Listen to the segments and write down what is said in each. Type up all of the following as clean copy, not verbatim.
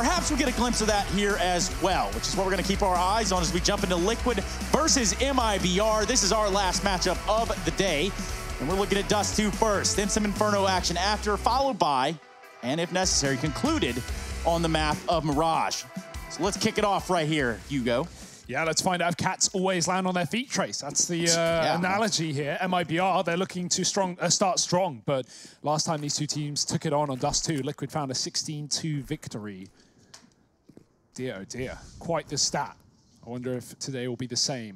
perhaps we get a glimpse of that here as well, which is what we're going to keep our eyes on as we jump into Liquid versus MIBR. This is our last matchup of the day, and we're looking at Dust2 first, then some Inferno action after, followed by, and if necessary, concluded on the map of Mirage. So let's kick it off right here, Hugo. Yeah, let's find out if cats always land on their feet, Trace. That's the analogy here. MIBR, they're looking to start strong, but last time these two teams took it on Dust2, Liquid found a 16-2 victory. Dear, oh dear. Quite the stat. I wonder if today will be the same.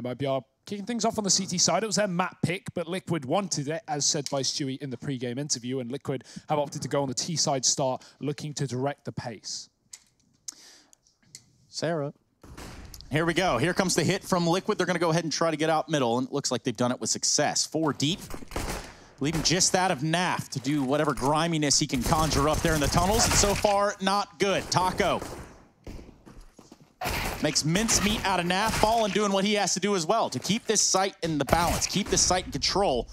MIBR kicking things off on the CT side. It was their map pick, but Liquid wanted it, as said by Stewie in the pre-game interview, and Liquid have opted to go on the T side start, looking to direct the pace. Sarah. Here we go. Here comes the hit from Liquid. They're going to go ahead and try to get out middle, and it looks like they've done it with success. 4 deep, leaving just that of Naf to do whatever griminess he can conjure up there in the tunnels, and so far, not good. Taco makes mincemeat out of Naf, Fallen doing what he has to do as well to keep this site in the balance, keep this site in control.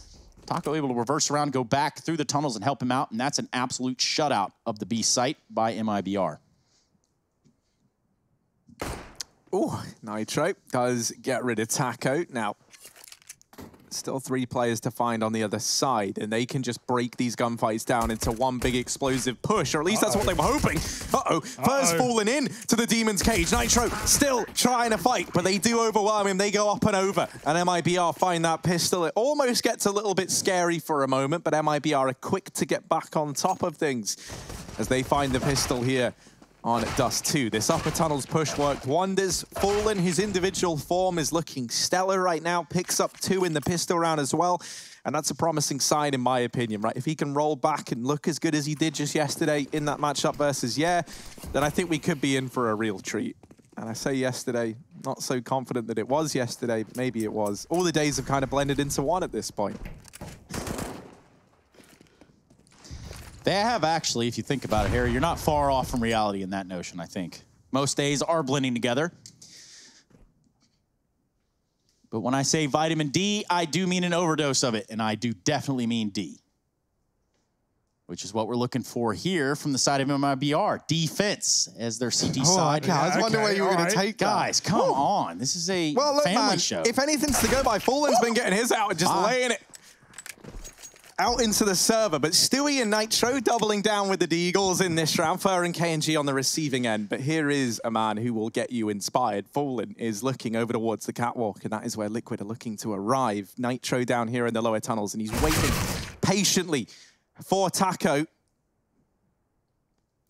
Taco able to reverse around, go back through the tunnels and help him out, and that's an absolute shutout of the B site by MIBR. Ooh, Nitro does get rid of Taco. Now, still 3 players to find on the other side, and they can just break these gunfights down into one big explosive push, or at least that's what they were hoping. First falling in to the Demon's Cage. Nitro still trying to fight, but they do overwhelm him. They go up and over, and MIBR find that pistol. It almost gets a little bit scary for a moment, but MIBR are quick to get back on top of things as they find the pistol here on Dust2. This upper tunnels push worked wonders. Fallen, his individual form is looking stellar right now. Picks up 2 in the pistol round as well. And that's a promising sign in my opinion, right? If he can roll back and look as good as he did just yesterday in that matchup versus then I think we could be in for a real treat. And I say yesterday, not so confident that it was yesterday, but maybe it was. All the days have kind of blended into one at this point. They have actually, if you think about it, Harry, you're not far off from reality in that notion, I think. Most days are blending together. But when I say vitamin D, I do mean an overdose of it, and I do definitely mean D. Which is what we're looking for here from the side of MIBR. Defense as their CT side. Okay. I was wondering where you were going to take that. Guys, come on. This is a family show. If anything's to go by, Fallen's been getting his out and just laying it out into the server, but Stewie and Nitro doubling down with the Deagles in this round. Fur and KNG on the receiving end, but here is a man who will get you inspired. Fallen is looking over towards the catwalk, and that is where Liquid are looking to arrive. Nitro down here in the lower tunnels, and he's waiting patiently for Taco.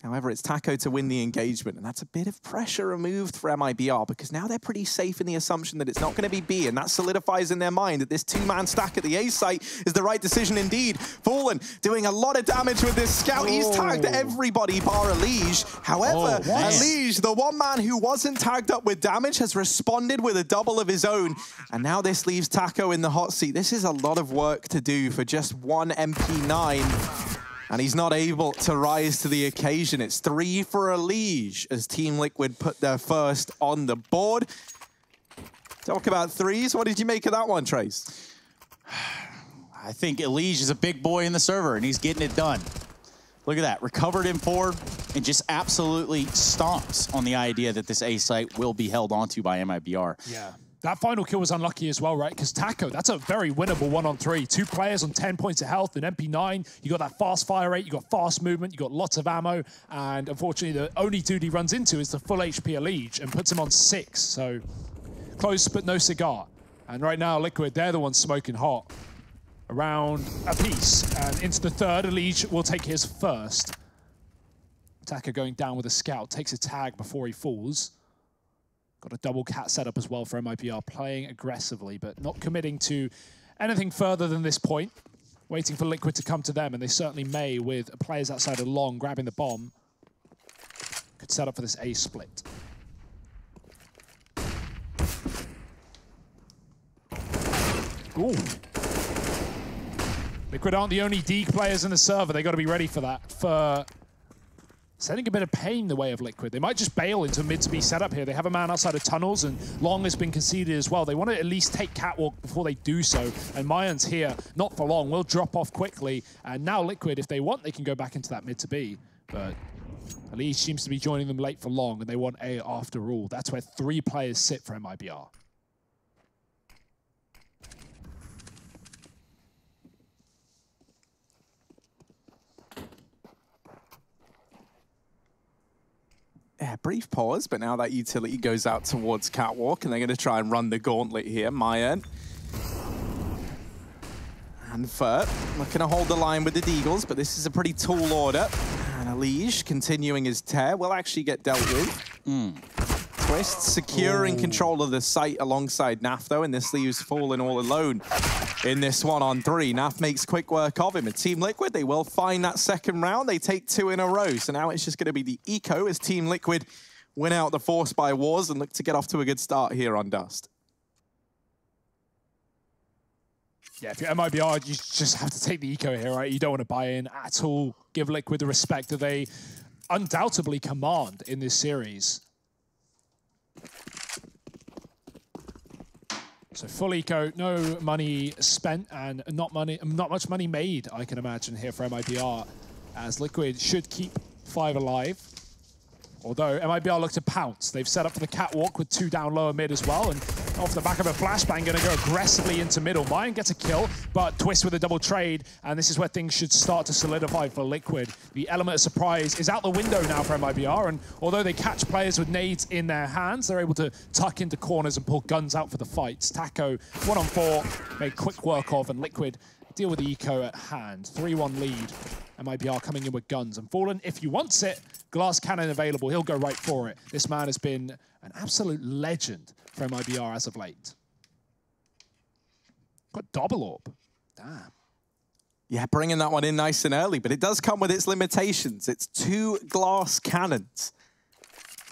However, it's Taco to win the engagement, and that's a bit of pressure removed for MIBR because now they're pretty safe in the assumption that it's not going to be B, and that solidifies in their mind that this 2-man stack at the A site is the right decision indeed. Fallen doing a lot of damage with this scout. He's tagged everybody bar Elige. However, Elige, the one man who wasn't tagged up with damage, has responded with a double of his own, and now this leaves Taco in the hot seat. This is a lot of work to do for just one MP9. And he's not able to rise to the occasion. It's 3 for Elige as Team Liquid put their first on the board. Talk about threes. What did you make of that one, Trace? I think Elige is a big boy in the server, and he's getting it done. Look at that. Recovered in 4 and just absolutely stomps on the idea that this A site will be held onto by MIBR. Yeah. That final kill was unlucky as well, right? Because Taco, that's a very winnable 1-on-3. 2 players on 10 points of health, an MP9. You got that fast fire rate, you got fast movement, you got lots of ammo, and unfortunately the only dude he runs into is the full HP Elige and puts him on 6. So close but no cigar. And right now Liquid, they're the ones smoking hot. Around a piece and into the third, Elige will take his first. Taco going down with a scout, takes a tag before he falls. Got a double cat setup as well for MIBR, playing aggressively, but not committing to anything further than this point. Waiting for Liquid to come to them, and they certainly may with players outside of long grabbing the bomb. Could set up for this A split. Ooh. Liquid aren't the only Deke players in the server. They got to be ready for that. For sending a bit of pain the way of Liquid. They might just bail into mid to B setup here. They have a man outside of tunnels, and Long has been conceded as well. They want to at least take catwalk before they do so. And Mayan's here, not for long, will drop off quickly. And now Liquid, if they want, they can go back into that mid to B. But Ali seems to be joining them late for long, and they want A after all. That's where 3 players sit for MIBR. Yeah, brief pause, but now that utility goes out towards Catwalk, and they're going to try and run the gauntlet here. Mayan and Furt looking to hold the line with the Deagles, but this is a pretty tall order. And Alige continuing his tear will actually get dealt with. Twist securing control of the site alongside Naf, though, and this leaves Fallen all alone in this 1-on-3. Naf makes quick work of him. And Team Liquid, they will find that second round. They take 2 in a row. So now it's just going to be the eco as Team Liquid win out the Force by Wars and look to get off to a good start here on Dust. Yeah, if you're MIBR, you just have to take the eco here, right? You don't want to buy in at all. Give Liquid the respect that they undoubtedly command in this series. So full eco, no money spent, and not much money made, I can imagine, here for MIBR, as Liquid should keep 5 alive. Although MIBR look to pounce. They've set up for the catwalk with 2 down lower mid as well, and off the back of a flashbang, going to go aggressively into middle. Mayan gets a kill, but Twist with a double trade, and this is where things should start to solidify for Liquid. The element of surprise is out the window now for MIBR, and although they catch players with nades in their hands, they're able to tuck into corners and pull guns out for the fights. Taco, 1-on-4, made quick work of, and Liquid deal with the eco at hand. 3-1 lead. MIBR coming in with guns. And Fallen, if he wants it, glass cannon available, he'll go right for it. This man has been an absolute legend for MIBR as of late. Got double orb. Damn. Yeah, bringing that one in nice and early, but it does come with its limitations. It's 2 glass cannons.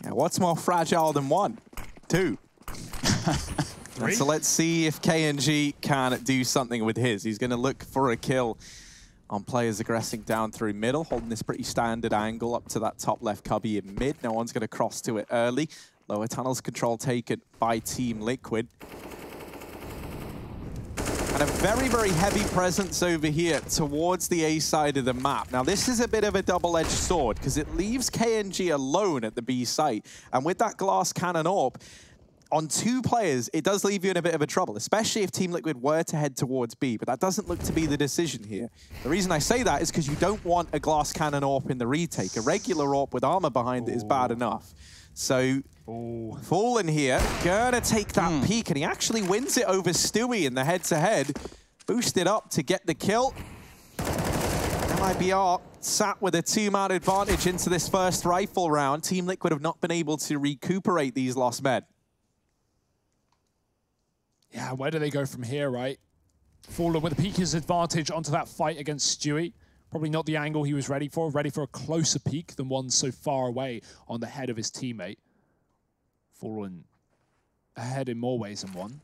Yeah, what's more fragile than 1? 2. And so let's see if KNG can do something with his. He's going to look for a kill on players aggressing down through middle, holding this pretty standard angle up to that top left cubby in mid. No one's going to cross to it early. Lower tunnels control taken by Team Liquid. And a very, very heavy presence over here towards the A side of the map. Now, this is a bit of a double-edged sword because it leaves KNG alone at the B site. And with that glass cannon orb, on 2 players, it does leave you in a bit of a trouble, especially if Team Liquid were to head towards B, but that doesn't look to be the decision here. The reason I say that is because you don't want a glass cannon AWP in the retake. A regular AWP with armor behind it is bad enough. So, Fallen here, gonna take that peek, and he actually wins it over Stewie in the head-to-head. Boosted up to get the kill. MIBR sat with a 2-man advantage into this first rifle round. Team Liquid have not been able to recuperate these lost men. Yeah, where do they go from here, right? Fallen with a peeker's advantage onto that fight against Stewie. Probably not the angle he was ready for a closer peek than one so far away on the head of his teammate. Fallen ahead in more ways than one.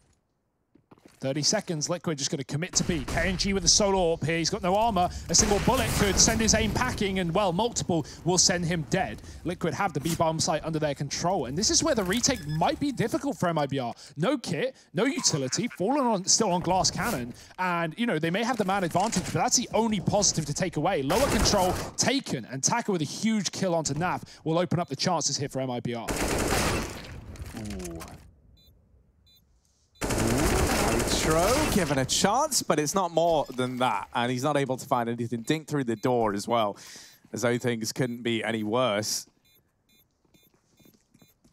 30 seconds, Liquid just going to commit to B. KNG with a solo AWP here. He's got no armor. A single bullet could send his aim packing, and, well, multiple will send him dead. Liquid have the B-bomb site under their control, and this is where the retake might be difficult for MIBR. No kit, no utility, Fallen still on glass cannon, and, you know, they may have the man advantage, but that's the only positive to take away. Lower control taken, and Taka with a huge kill onto Naf will open up the chances here for MIBR. Ooh. Tro given a chance, but it's not more than that. And he's not able to find anything. Dink through the door as well, as though things couldn't be any worse.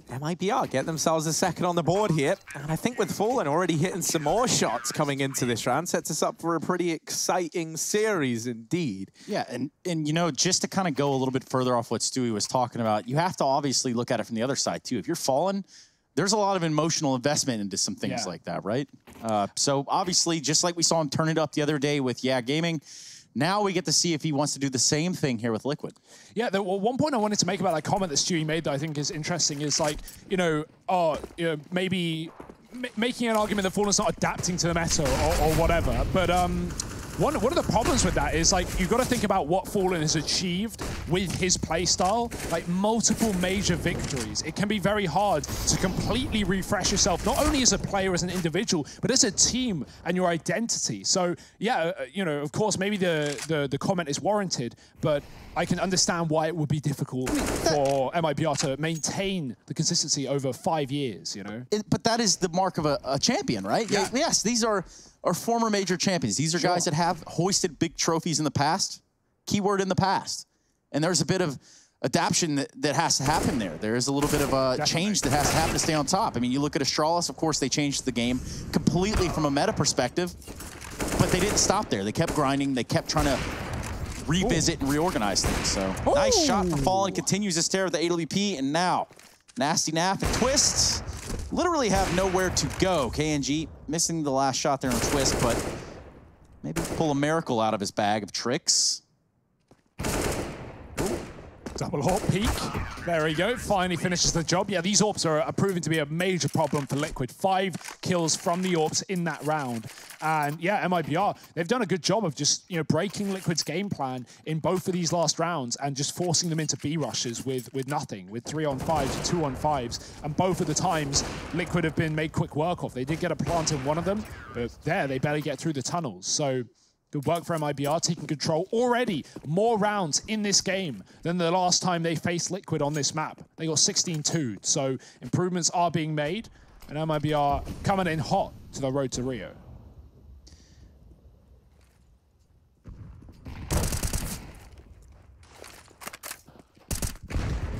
MIBR get themselves a second on the board here. And I think with Fallen already hitting some more shots coming into this round, sets us up for a pretty exciting series indeed. Yeah, and you know, just to kind of go a little bit further off what Stewie was talking about, you have to obviously look at it from the other side too. If you're Fallen, there's a lot of emotional investment into some things like that, right? So obviously, just like we saw him turn it up the other day with Gaming, now we get to see if he wants to do the same thing here with Liquid. Yeah, one point I wanted to make about that comment that Stewie made that I think is interesting is like, maybe making an argument that Fallen's not adapting to the meta or whatever, but one of the problems with that is, like, you've got to think about what Fallen has achieved with his playstyle. Like, multiple major victories. It can be very hard to completely refresh yourself, not only as a player, as an individual, but as a team and your identity. So, yeah, you know, of course, maybe the comment is warranted, but I can understand why it would be difficult for MIBR to maintain the consistency over 5 years, you know? But that is the mark of a champion, right? Yeah. Yes, these are former major champions. These are guys that have hoisted big trophies in the past. Keyword in the past. And there's a bit of adaptation that has to happen there. There is a little bit of a change that has to happen to stay on top. I mean, you look at Astralis, of course, they changed the game completely from a meta perspective, but they didn't stop there. They kept grinding. They kept trying to revisit and reorganize things. So nice shot from Fallen. Continues his tear with the AWP, and now Nasty Naf and Twist literally have nowhere to go. KNG missing the last shot there on Twist, but maybe pull a miracle out of his bag of tricks. Double AWP peek. There we go. Finally finishes the job. Yeah, these AWPs are proving to be a major problem for Liquid. 5 kills from the AWPs in that round. And yeah, MIBR, they've done a good job of just, you know, breaking Liquid's game plan in both of these last rounds and just forcing them into B rushes with nothing, with 3-on-5s, 2-on-5s. And both of the times, Liquid have been made quick work of. They did get a plant in one of them, but there, they barely get through the tunnels. So good work for MIBR, taking control. Already more rounds in this game than the last time they faced Liquid on this map. They got 16-2, so improvements are being made, and MIBR coming in hot to the road to Rio.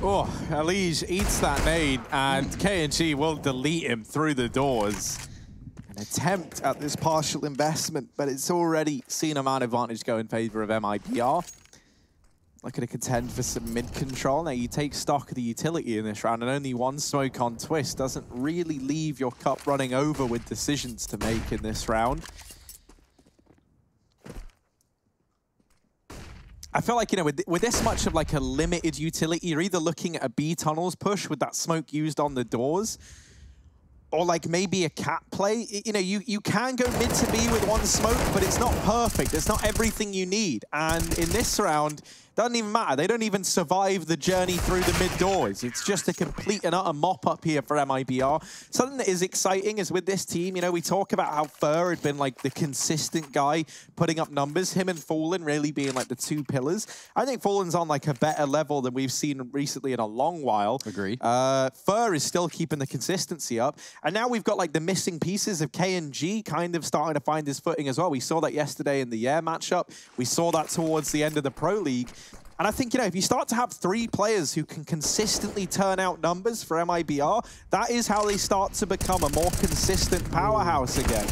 Oh, Elige eats that nade, and KNG will delete him through the doors. An attempt at this partial investment, but it's already seen a man advantage go in favor of MIBR. Looking to contend for some mid control. Now you take stock of the utility in this round, and only one smoke on Twist doesn't really leave your cup running over with decisions to make in this round. I feel like, you know, with this much of like a limited utility, you're either looking at a B tunnels push with that smoke used on the doors, or like maybe a cat play. You know, you can go mid to B with one smoke, but it's not perfect. It's not everything you need. And in this round, doesn't even matter. They don't even survive the journey through the mid doors. It's just a complete and utter mop up here for MIBR. Something that is exciting is with this team, you know, we talk about how Fur had been like the consistent guy putting up numbers, him and Fallen really being like the two pillars. I think Fallen's on like a better level than we've seen recently in a long while. Agree. Fur is still keeping the consistency up. And now we've got like the missing pieces of KNG kind of starting to find his footing as well. We saw that yesterday in the Air matchup. We saw that towards the end of the Pro League. And I think, you know, if you start to have 3 players who can consistently turn out numbers for MIBR, that is how they start to become a more consistent powerhouse again.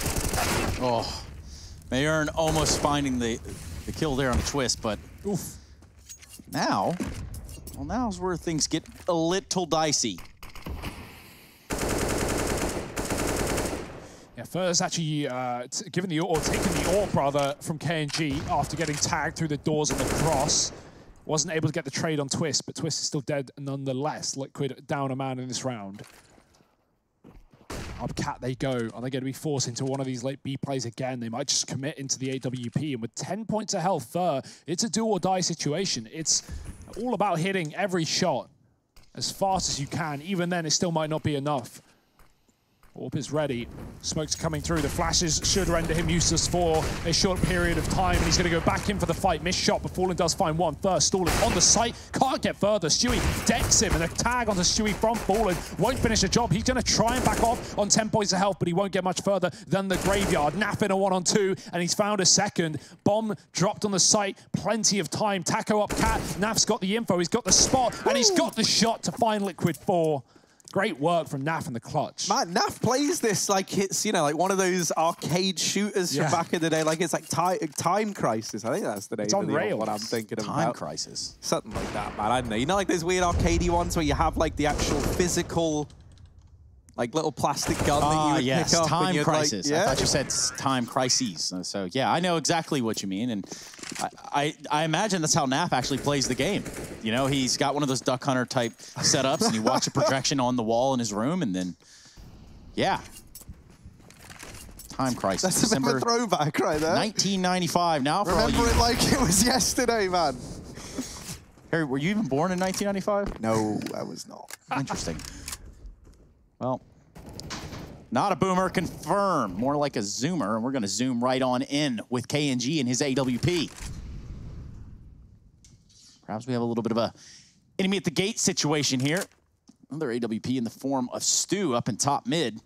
Oh, Mayern almost finding the kill there on the Twist, but oof. Now, well, now's where things get a little dicey. Yeah, Fur's actually taking the AWP rather from KNG after getting tagged through the doors on the cross. Wasn't able to get the trade on Twist, but Twist is still dead nonetheless. Liquid down a man in this round. Up cat they go. Are they going to be forced into one of these late B plays again? They might just commit into the AWP. And with 10 points of health, Fur, it's a do or die situation. It's all about hitting every shot as fast as you can. Even then, it still might not be enough. AWP is ready. Smoke's coming through. The flashes should render him useless for a short period of time. And he's going to go back in for the fight. Missed shot, but Fallen does find one. First, stalling on the site. Can't get further. Stewie decks him, and a tag onto Stewie from Fallen. Won't finish the job. He's going to try and back off on 10 points of health, but he won't get much further than the graveyard. Naf in a 1-on-2, and he's found a second. Bomb dropped on the site. Plenty of time. Taco up cat. Naf's got the info. He's got the spot, and he's got the shot to find Liquid 4. Great work from Naf in the clutch. Man, Naf plays this like it's, you know, like one of those arcade shooters from back in the day. Like it's like Time Crisis. I think that's the name it's on of the rails. one I'm thinking about. Time Crisis. Something like that, man. I don't know. You know, like those weird arcadey ones where you have like the actual physical, like little plastic gun that you would pick up. Time Crisis. Like, yeah? I thought you said Time Crises. So yeah, I know exactly what you mean, and I imagine that's how Naf actually plays the game. You know, he's got one of those Duck Hunter type setups, and you watch a projection on the wall in his room, and then yeah, Time crisis. That's December a bit of a throwback right there. 1995. Now for Remember all you... it like it was yesterday, man. Harry, were you even born in 1995? No, I was not. Interesting. Well, not a boomer confirmed, more like a zoomer, and we're going to zoom right on in with KNG and his AWP. Perhaps we have a little bit of a enemy at the gate situation here. Another AWP in the form of Stu up in top mid.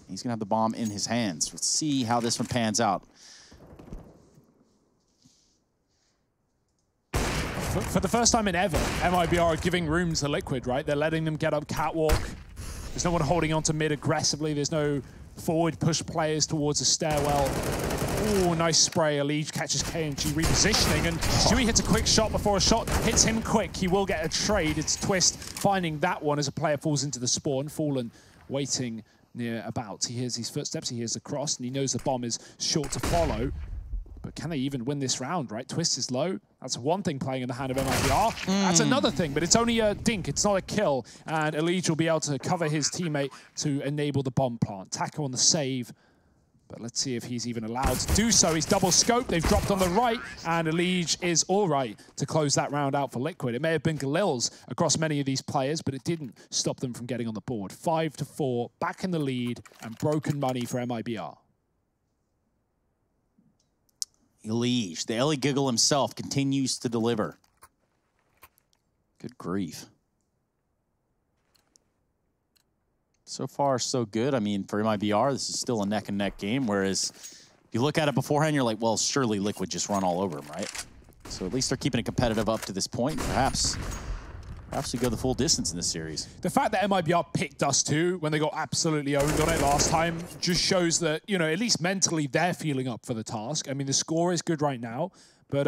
He's going to have the bomb in his hands. Let's see how this one pans out. For the first time in ever, MIBR are giving room to Liquid, right? They're letting them get up catwalk. There's no one holding on to mid aggressively. There's no forward push players towards the stairwell. Oh, nice spray. Elige catches KNG repositioning, and Stewie hits a quick shot before a shot hits him quick. He will get a trade. It's Twist finding that one as a player falls into the spawn. Fallen waiting near about. He hears these footsteps, he hears the cross, and he knows the bomb is short to follow. But can they even win this round, right? Twist is low. That's one thing playing in the hand of MIBR. That's another thing, but it's only a dink. It's not a kill. And Elige will be able to cover his teammate to enable the bomb plant. Taco on the save. But let's see if he's even allowed to do so. He's double scoped. They've dropped on the right. And Elige is all right to close that round out for Liquid. It may have been Galil's across many of these players, but it didn't stop them from getting on the board. 5-4, back in the lead, and broken money for MIBR. Elige, the Ellie Giggle himself, continues to deliver. Good grief. So far, so good. I mean, for MIBR, this is still a neck-and-neck game, whereas if you look at it beforehand, you're like, well, surely Liquid just run all over them, right? So at least they're keeping it competitive up to this point. Perhaps we go the full distance in this series. The fact that MIBR picked Dust2 when they got absolutely owned on it last time just shows that, you know, at least mentally they're feeling up for the task. I mean, the score is good right now, but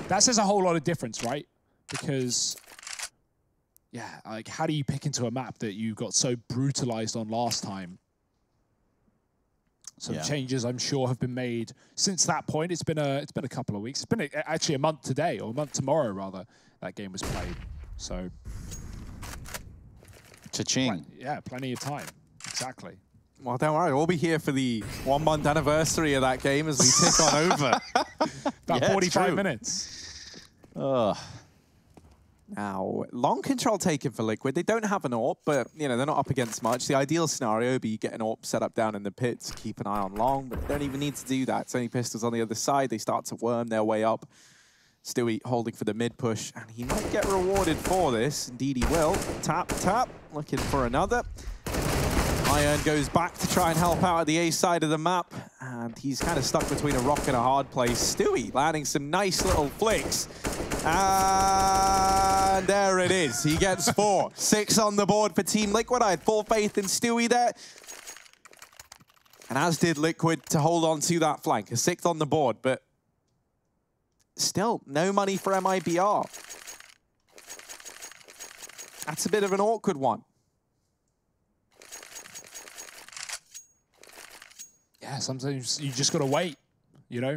that says a whole lot of difference, right? Because, yeah, like, how do you pick into a map that you got so brutalized on last time? Some changes, I'm sure, have been made since that point. It's been a couple of weeks. It's been actually a month today, or a month tomorrow, rather, that game was played. So, cha-ching. Yeah, plenty of time. Exactly. Well, don't worry. We'll be here for the 1-month anniversary of that game as we tick on over. About 45 minutes. Now, long control taken for Liquid. They don't have an AWP, but, you know, they're not up against much. The ideal scenario would be you get an AWP set up down in the pit to keep an eye on long, but they don't even need to do that. It's only pistols on the other side. They start to worm their way up. Stewie holding for the mid push, and he might get rewarded for this. Indeed he will. Tap, tap, looking for another. Iron goes back to try and help out at the A side of the map, and he's kind of stuck between a rock and a hard place. Stewie landing some nice little flicks. And there it is. He gets 4. 6 on the board for Team Liquid. I had full faith in Stewie there. And as did Liquid to hold on to that flank. A 6th on the board, but still, no money for MIBR. That's a bit of an awkward one. Yeah, sometimes you just got to wait, you know,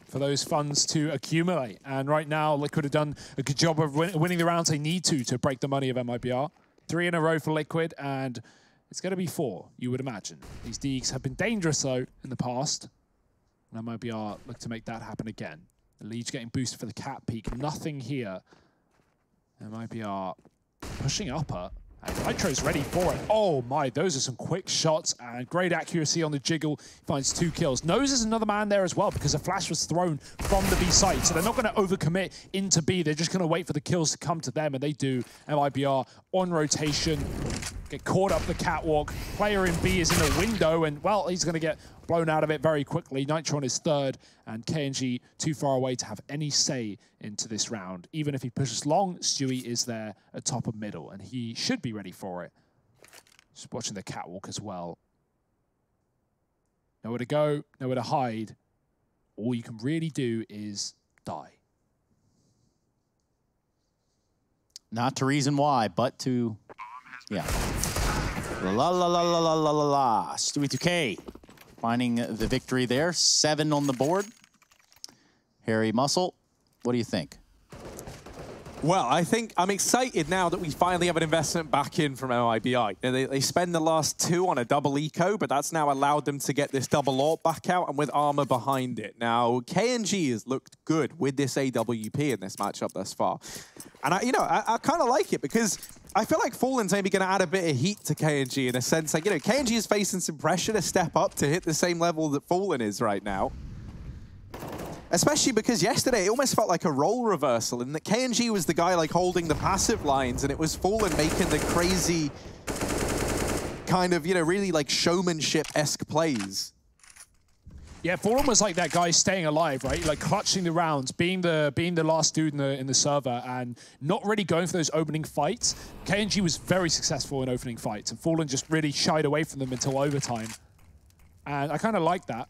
for those funds to accumulate. And right now, Liquid have done a good job of winning the rounds they need to break the money of MIBR. 3 in a row for Liquid, and it's going to be 4, you would imagine. These Deegs have been dangerous, though, in the past. And MIBR look to make that happen again. Elige getting boosted for the cat peak. Nothing here. MIBR pushing upper. And Nitro's ready for it. Oh my, those are some quick shots and great accuracy on the jiggle. He finds 2 kills. Nose is another man there as well because a flash was thrown from the B site. So they're not going to overcommit into B. They're just going to wait for the kills to come to them, and they do. MIBR on rotation. Get caught up the catwalk. Player in B is in a window, and, well, he's going to get blown out of it very quickly. Nitro is 3rd, and KNG too far away to have any say into this round. Even if he pushes long, Stewie is there at top of middle, and he should be ready for it. Just watching the catwalk as well. Nowhere to go, nowhere to hide. All you can really do is die. Not to reason why, but to... yeah. La la la la la la la la. Stewie 2K finding the victory there. 7 on the board. Harry Muscle, what do you think? Well, I think I'm excited now that we finally have an investment back in from MIBR. They spend the last 2 on a double eco, but that's now allowed them to get this double AWP back out and with armor behind it. Now, KNG has looked good with this AWP in this matchup thus far. And I kind of like it because I feel like Fallen's maybe going to add a bit of heat to KNG in a sense. Like, KNG is facing some pressure to step up to hit the same level that Fallen is right now. Especially because yesterday it almost felt like a role reversal in that KNG was the guy like holding the passive lines and it was Fallen making the crazy kind of, really like showmanship-esque plays. Yeah, Fallen was like that guy staying alive, right? Like clutching the rounds, being the last dude in the server and not really going for those opening fights. KNG was very successful in opening fights and Fallen just really shied away from them until overtime. And I kind of like that.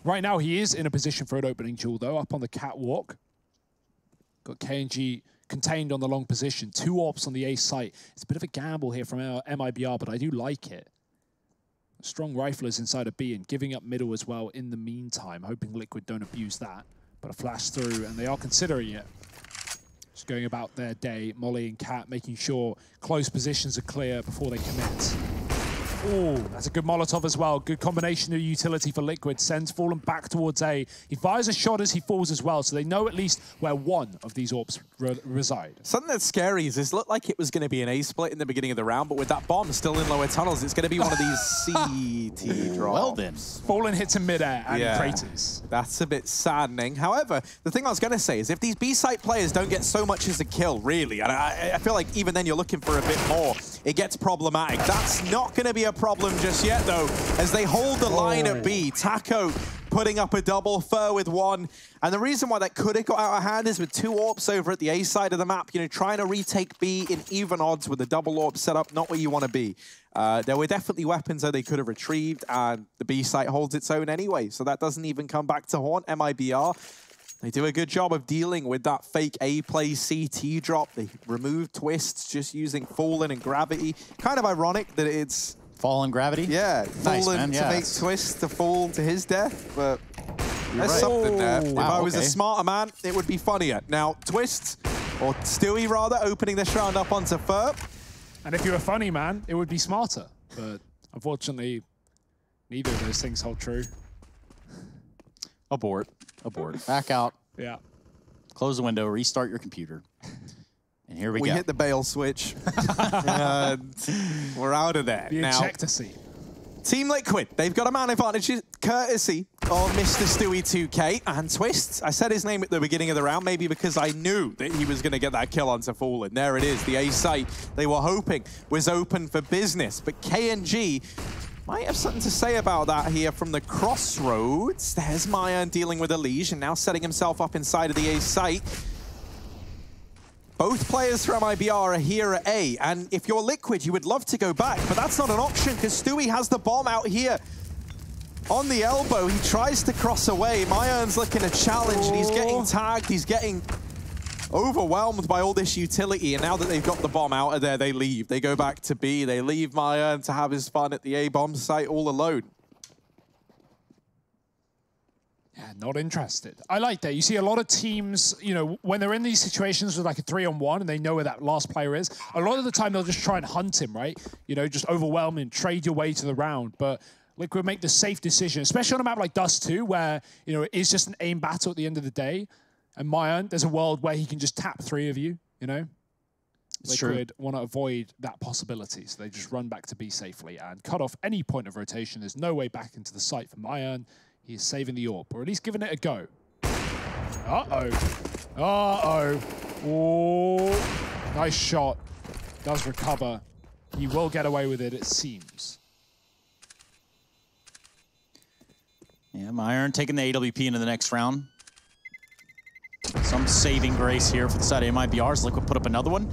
Right now, he is in a position for an opening duel, though, up on the catwalk. Got KNG contained on the long position. 2 AWPs on the A site. It's a bit of a gamble here from MIBR, but I do like it. Strong riflers inside of B and giving up middle as well in the meantime, hoping Liquid don't abuse that. But a flash through, and they are considering it. Just going about their day, Molly and Cat making sure close positions are clear before they commit. Oh, that's a good Molotov as well. Good combination of utility for Liquid. Sends Fallen back towards A. He fires a shot as he falls as well, so they know at least where one of these AWPs reside. Something that's scary is this looked like it was going to be an A split in the beginning of the round, but with that bomb still in lower tunnels, it's going to be one of these CT drops. Well then. Fallen hits in midair and craters. That's a bit saddening. However, the thing I was going to say is if these B-site players don't get so much as a kill, really, and I feel like even then you're looking for a bit more, it gets problematic. That's not going to be a problem just yet, though, as they hold the line at B. Taco putting up a double, Fur with 1. And the reason why that could have got out of hand is with 2 AWPs over at the A side of the map, trying to retake B in even odds with a double AWP setup, not where you want to be. There were definitely weapons that they could have retrieved, and the B site holds its own anyway, so that doesn't even come back to haunt MIBR. They do a good job of dealing with that fake A-play CT drop. They remove twists just using Fallen and Gravity. Kind of ironic that it's... Fallen Gravity? Yeah, nice, Fallen to make Twist to fall to his death, but there's something there. Wow, if I was a smarter man, it would be funnier. Now, Twist, or Stewie rather, opening this round up onto Fur. And if you're a funny man, it would be smarter. But unfortunately, neither of those things hold true. Abort. Abort. Back out. Yeah. Close the window, restart your computer. And here we go. We hit the bail switch. And we're out of there. The ejector-seat. Team Liquid, they've got a man advantage courtesy of Mr. Stewie 2K and Twist. I said his name at the beginning of the round, maybe because I knew that he was going to get that kill onto Fallen. There it is, the A site they were hoping was open for business. But KNG might have something to say about that here from the crossroads. There's MIBR dealing with a Liege and now setting himself up inside of the A site. Both players from MIBR are here at A, and if you're Liquid, you would love to go back, but that's not an option because Stewie has the bomb out here on the elbow. He tries to cross away. MIBR's looking to challenge, and he's getting tagged. He's getting overwhelmed by all this utility, and now that they've got the bomb out of there, they leave. They go back to B. They leave MIBR to have his fun at the A bomb site all alone. Yeah, not interested. I like that. You see a lot of teams, when they're in these situations with like a 3-on-1 and they know where that last player is, a lot of the time they'll just try and hunt him, right? Just overwhelm him, trade your way to the round. But Liquid make the safe decision, especially on a map like Dust2, where, it is just an aim battle at the end of the day. And MIBR, there's a world where he can just tap 3 of you, Liquid want to avoid that possibility, so they just run back to B safely and cut off any point of rotation. There's no way back into the site for MIBR. He is saving the AWP, or at least giving it a go. Uh-oh. Uh-oh. Oh, nice shot. Does recover. He will get away with it, it seems. Yeah, MIBR taking the AWP into the next round. Some saving grace here for the side of MIBR's. Liquid put up another one.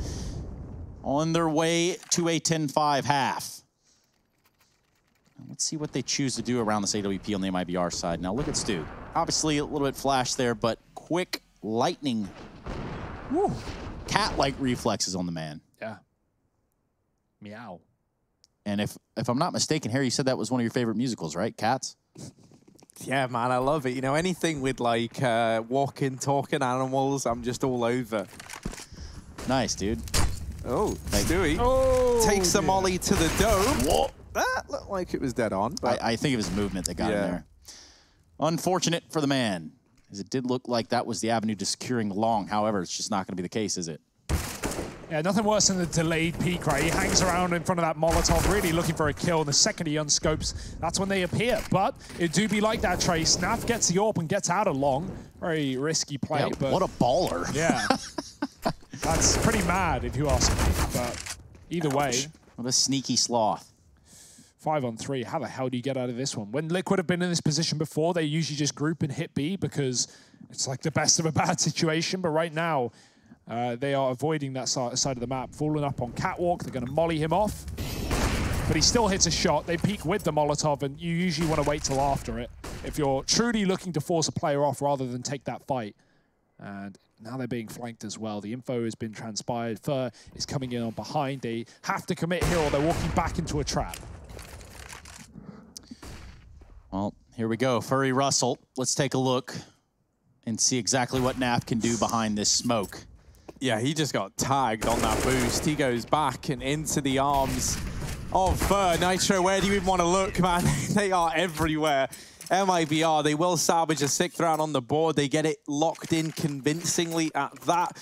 On their way to a 10-5 half. Let's see what they choose to do around this AWP on the MIBR side. Now look at Stu. Obviously a little bit flash there, but quick lightning. Woo. Cat-like reflexes on the man. Yeah. Meow. And if I'm not mistaken, Harry, you said that was one of your favorite musicals, right? Cats? Yeah, man, I love it. Anything with like walking, talking animals, I'm just all over. Nice, dude. Oh, Stewie takes a molly to the dome. Whoa. That looked like it was dead on. But I think it was movement that got him there. Unfortunate for the man, as it did look like that was the avenue to securing long. However, it's just not going to be the case, is it? Yeah, nothing worse than the delayed peek, right? He hangs around in front of that Molotov, really looking for a kill. And the second he unscopes, that's when they appear. But it do be like that, Trey. Snaf gets the AWP and gets out of long. Very risky play. Yeah, but what a baller. Yeah. That's pretty mad, if you ask me. But either way. What a sneaky sloth. 5-on-3. How the hell do you get out of this one? When Liquid have been in this position before, they usually just group and hit B because it's like the best of a bad situation. But right now, they are avoiding that side of the map. Falling up on Catwalk. They're going to molly him off. But he still hits a shot. They peek with the Molotov, and you usually want to wait till after it if you're truly looking to force a player off rather than take that fight. And now they're being flanked as well. The info has been transpired. Fur is coming in on behind. They have to commit here or they're walking back into a trap. Well, here we go. Furry Russell. Let's take a look and see exactly what Naf can do behind this smoke. Yeah, he just got tagged on that boost. He goes back and into the arms of Fur. Nitro, where do you even want to look, man? They are everywhere. MIBR, they will salvage a 6th round on the board. They get it locked in convincingly at that.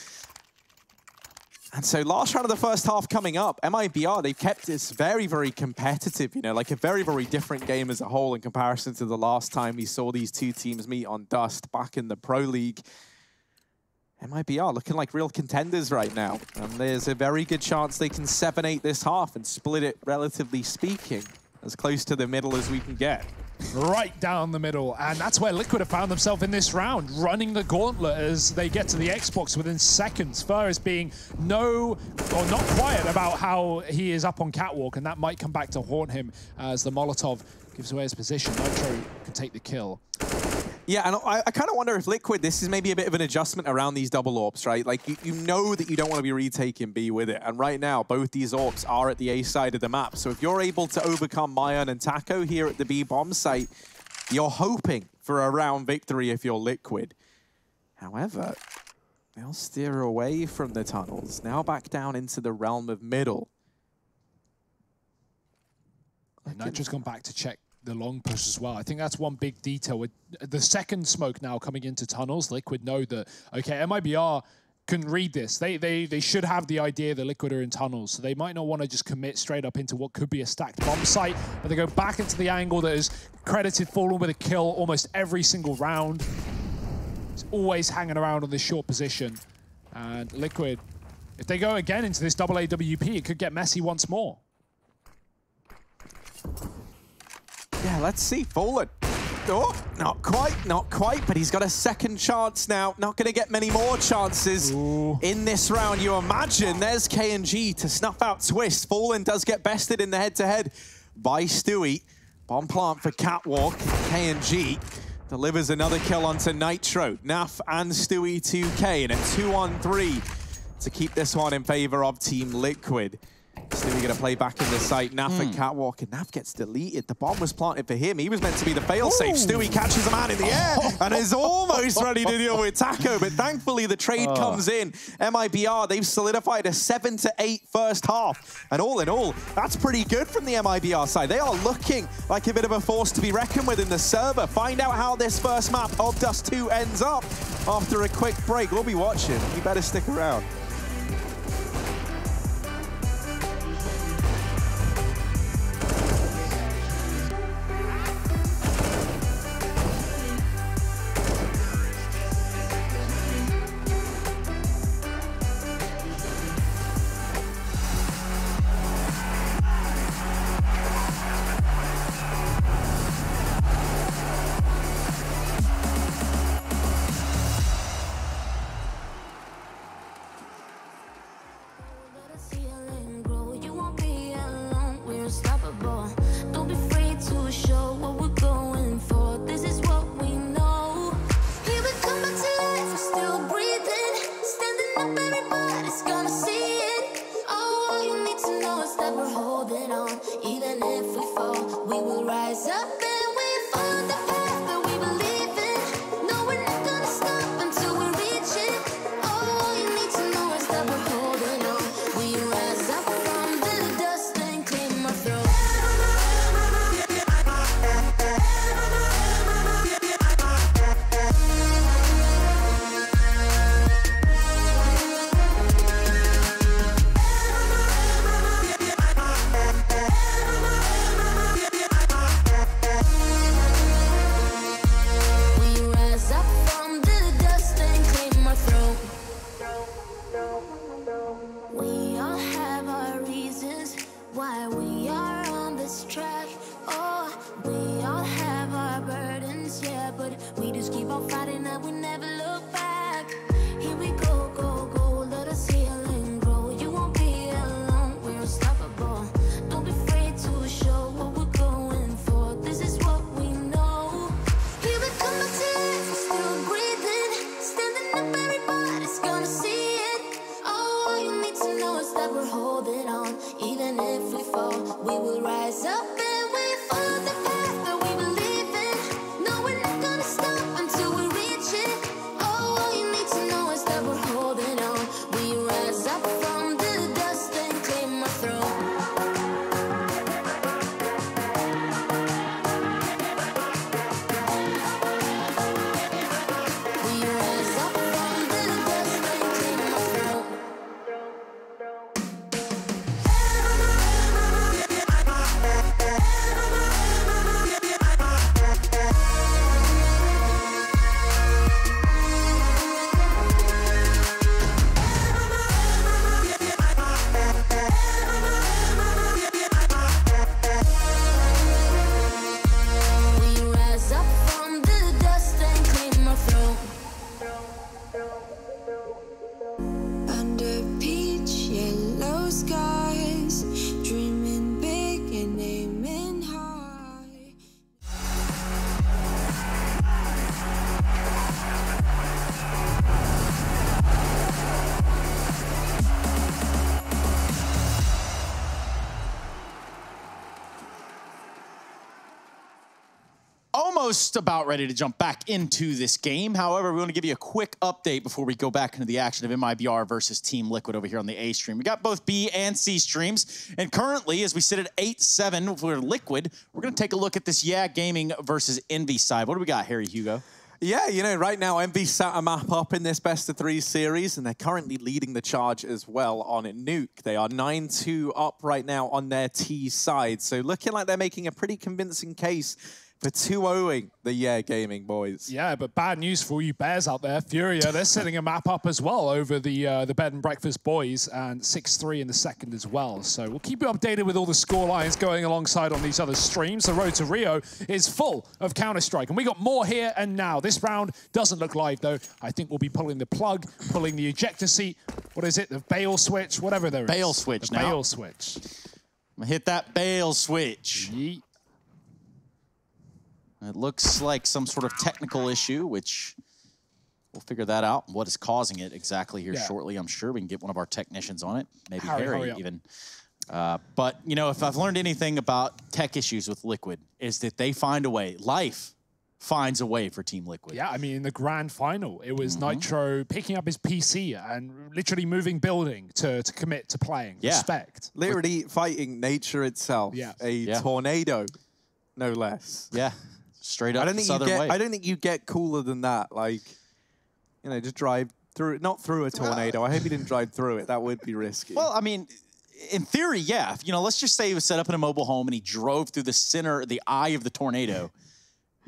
And so last round of the first half coming up, MIBR, they've kept this very, very competitive, you know, like a very, very different game as a whole in comparison to the last time we saw these two teams meet on Dust back in the Pro League. MIBR looking like real contenders right now. And there's a very good chance they can 7-8 this half and split it, relatively speaking, as close to the middle as we can get. Right down the middle, and that's where Liquid have found themselves in this round, running the gauntlet as they get to the Xbox within seconds. Fur is being not quiet about how he is up on Catwalk, and that might come back to haunt him as the Molotov gives away his position. Nitro can take the kill. Yeah, and I kind of wonder if Liquid, this is maybe a bit of an adjustment around these double AWPs, right? Like, you know that you don't want to be retaking B with it. And right now, both these AWPs are at the A side of the map. So if you're able to overcome Mayan and Taco here at the B bomb site, you're hoping for a round victory if you're Liquid. However, they'll steer away from the tunnels. Now back down into the realm of middle. And Nitro's gone back to check the long push as well. I think that's one big detail with the second smoke now coming into tunnels. Liquid know that, okay, MIBR can read this. They should have the idea that Liquid are in tunnels, so they might not want to just commit straight up into what could be a stacked bomb site, but they go back into the angle that is credited Fallen with a kill almost every single round. It's always hanging around on this short position. And Liquid, if they go again into this double AWP, it could get messy once more. Yeah, let's see. Fallen. Oh, not quite, but he's got a second chance now. Not going to get many more chances in this round, you imagine. There's K&G to snuff out Twist. Fallen does get bested in the head-to-head by Stewie. Bomb plant for Catwalk. K&G delivers another kill onto Nitro. Naf and Stewie 2K in a 2-on-3 to keep this one in favor of Team Liquid. Stewie going to play back in the site. Naf and Catwalk, and Naf gets deleted. The bomb was planted for him. He was meant to be the failsafe. Stewie catches a man in the air and is almost ready to deal with Taco, but thankfully the trade comes in. MIBR, they've solidified a 7-8 first half. And all in all, that's pretty good from the MIBR side. They are looking like a bit of a force to be reckoned with in the server. Find out how this first map of Dust2 ends up after a quick break. We'll be watching. You better stick around. fall. We will rise up and we follow the path that we believe in. No, we're not gonna stop until we reach it. Oh, all you need to know is that we're holding on. We rise up from the dust and claim our throne. We rise up from the dust and claim our throne. We rise up from the dust and claim our throne. Under peach yellow skies, dreaming big and aiming high. Almost about ready to jump back into this game. However, we want to give you a quick update before we go back into the action of MIBR versus Team Liquid over here on the A stream. We got both B and C streams, and currently, as we sit at 8-7 for Liquid, we're going to take a look at this Gaming versus Envy side. What do we got, Harry Hugo? Yeah, you know, right now Envy sat a map up in this best-of-3 series, and they're currently leading the charge as well on Nuke. They are 9-2 up right now on their T side, so looking like they're making a pretty convincing case for 2-0ing the Gaming boys. Yeah, but bad news for all you bears out there. Furia, they're setting a map up as well over the Bed and Breakfast boys, and 6-3 in the second as well. So we'll keep you updated with all the score lines going alongside on these other streams. The road to Rio is full of Counter-Strike, and we got more here and now. This round doesn't look live, though. I think we'll be pulling the plug, pulling the ejector seat. What is it? The bail switch? Whatever there is. Bail switch the now. Bail switch. I'm gonna hit that bail switch. Yeet. It looks like some sort of technical issue, which we'll figure that out. What is causing it exactly here shortly, I'm sure. We can get one of our technicians on it, maybe Harry even. But, you know, if I've learned anything about tech issues with Liquid, is that they find a way. Life finds a way for Team Liquid. Yeah, I mean, in the grand final, it was Nitro picking up his PC and literally moving building to commit to playing. Yeah. Respect. Literally fighting nature itself. Yeah. A tornado, no less. Yeah. Straight up the southern way. I don't think you get cooler than that. Like, you know, just drive through it. Not through a tornado. I hope he didn't drive through it. That would be risky. Well, I mean, in theory, yeah. You know, let's just say he was set up in a mobile home and he drove through the center, the eye of the tornado,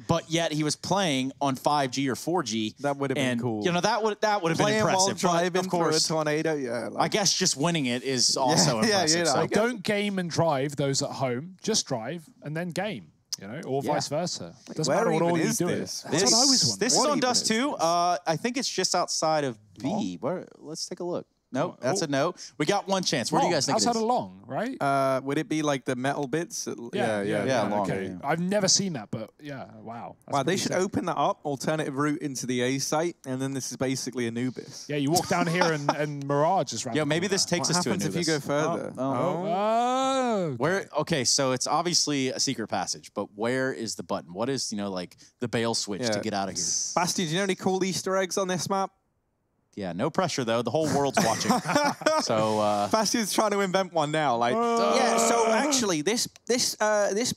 but yet he was playing on 5G or 4G. That would have been cool. You know, that would have been impressive. While driving of course, through a tornado, yeah. I guess just winning it is also impressive. You know, so. Don't game and drive those at home. Just drive and then game. You know, or vice versa. Doesn't matter what all you do. That's what I always want. This is on Dust2. I think it's just outside of B. Where? Let's take a look. No, that's a no. We got one chance. Where do you guys think it is? Outside of Long, right? Would it be like the metal bits? Yeah, Long. Okay. Yeah. I've never seen that, but yeah, wow. Wow, they should open that up, alternative route into the A site, and then this is basically Anubis. Yeah, you walk down here and Mirage is right. Yo, maybe this takes us to Anubis. What happens if you go further? Oh. Where? Okay, so it's obviously a secret passage, but where is the button? What is, you know, like the bail switch to get out of here? Basti, do you know any cool Easter eggs on this map? Yeah, no pressure though. The whole world's watching. So Bastian's trying to invent one now. Like, yeah. So actually, this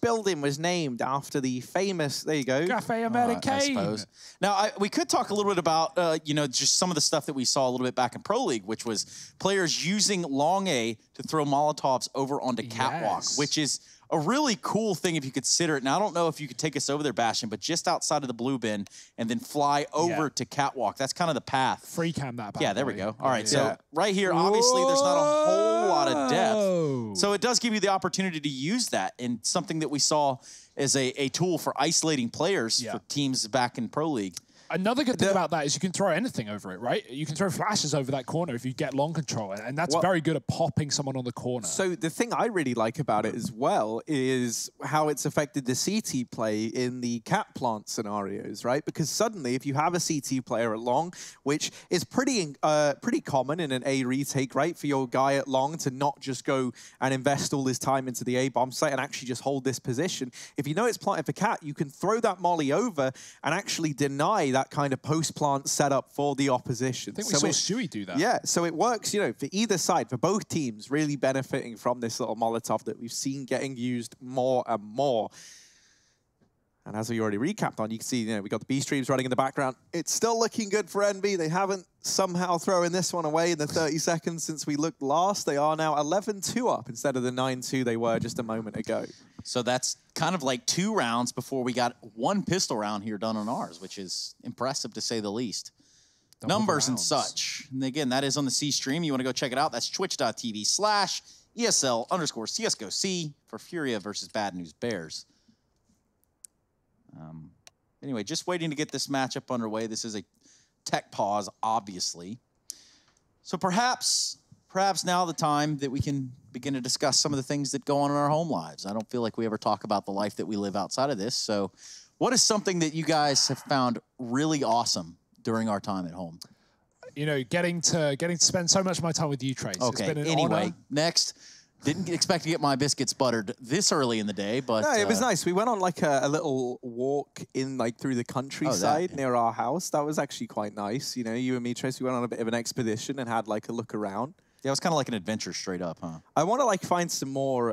building was named after the famous. There you go. Cafe Americain. I suppose. Now we could talk a little bit about you know, just some of the stuff that we saw a little bit back in Pro League, which was players using long A to throw Molotovs over onto Catwalk, which is a really cool thing if you consider it. Now, I don't know if you could take us over there, Bastion, but just outside of the blue bin and then fly over to Catwalk. That's kind of the path. Free cam that. Yeah, there we go. All right, so right here, obviously, there's not a whole lot of depth. So it does give you the opportunity to use that, and something that we saw as a tool for isolating players for teams back in Pro League. Another good thing about that is you can throw anything over it, right? You can throw flashes over that corner if you get long control, and that's very good at popping someone on the corner. So the thing I really like about it as well is how it's affected the CT play in the cat plant scenarios, right? Because suddenly, if you have a CT player at long, which is pretty common in an A retake, right? For your guy at long to not just go and invest all his time into the A bomb site and actually just hold this position. If you know it's planted for cat, you can throw that molly over and actually deny that kind of post-plant setup for the opposition. I think we saw Stewie do that. Yeah, so it works, you know, for either side, for both teams, really benefiting from this little Molotov that we've seen getting used more and more. And as we already recapped on, you can see, you know, we got the B streams running in the background. It's still looking good for NB. They haven't somehow thrown this one away in the 30 seconds since we looked last. They are now 11-2 up instead of the 9-2 they were just a moment ago. So that's kind of like 2 rounds before we got 1 pistol round here done on ours, which is impressive to say the least. Numbers and such. And again, that is on the C stream. You want to go check it out. That's twitch.tv/ESL_CSGO for Furia versus Bad News Bears. Anyway, just waiting to get this matchup underway. This is a tech pause, obviously. So perhaps now the time that we can begin to discuss some of the things that go on in our home lives. I don't feel like we ever talk about the life that we live outside of this. So what is something that you guys have found really awesome during our time at home? You know, getting to spend so much of my time with you, Trace. Okay, It's been an anyway, honor. next. Didn't expect to get my biscuits buttered this early in the day, but... No, it was nice. We went on like a little walk in like through the countryside near our house. That was actually quite nice. You know, you and me, Trace, we went on a bit of an expedition and had like a look around. Yeah, it was kind of like an adventure straight up, huh? I want to like find some more,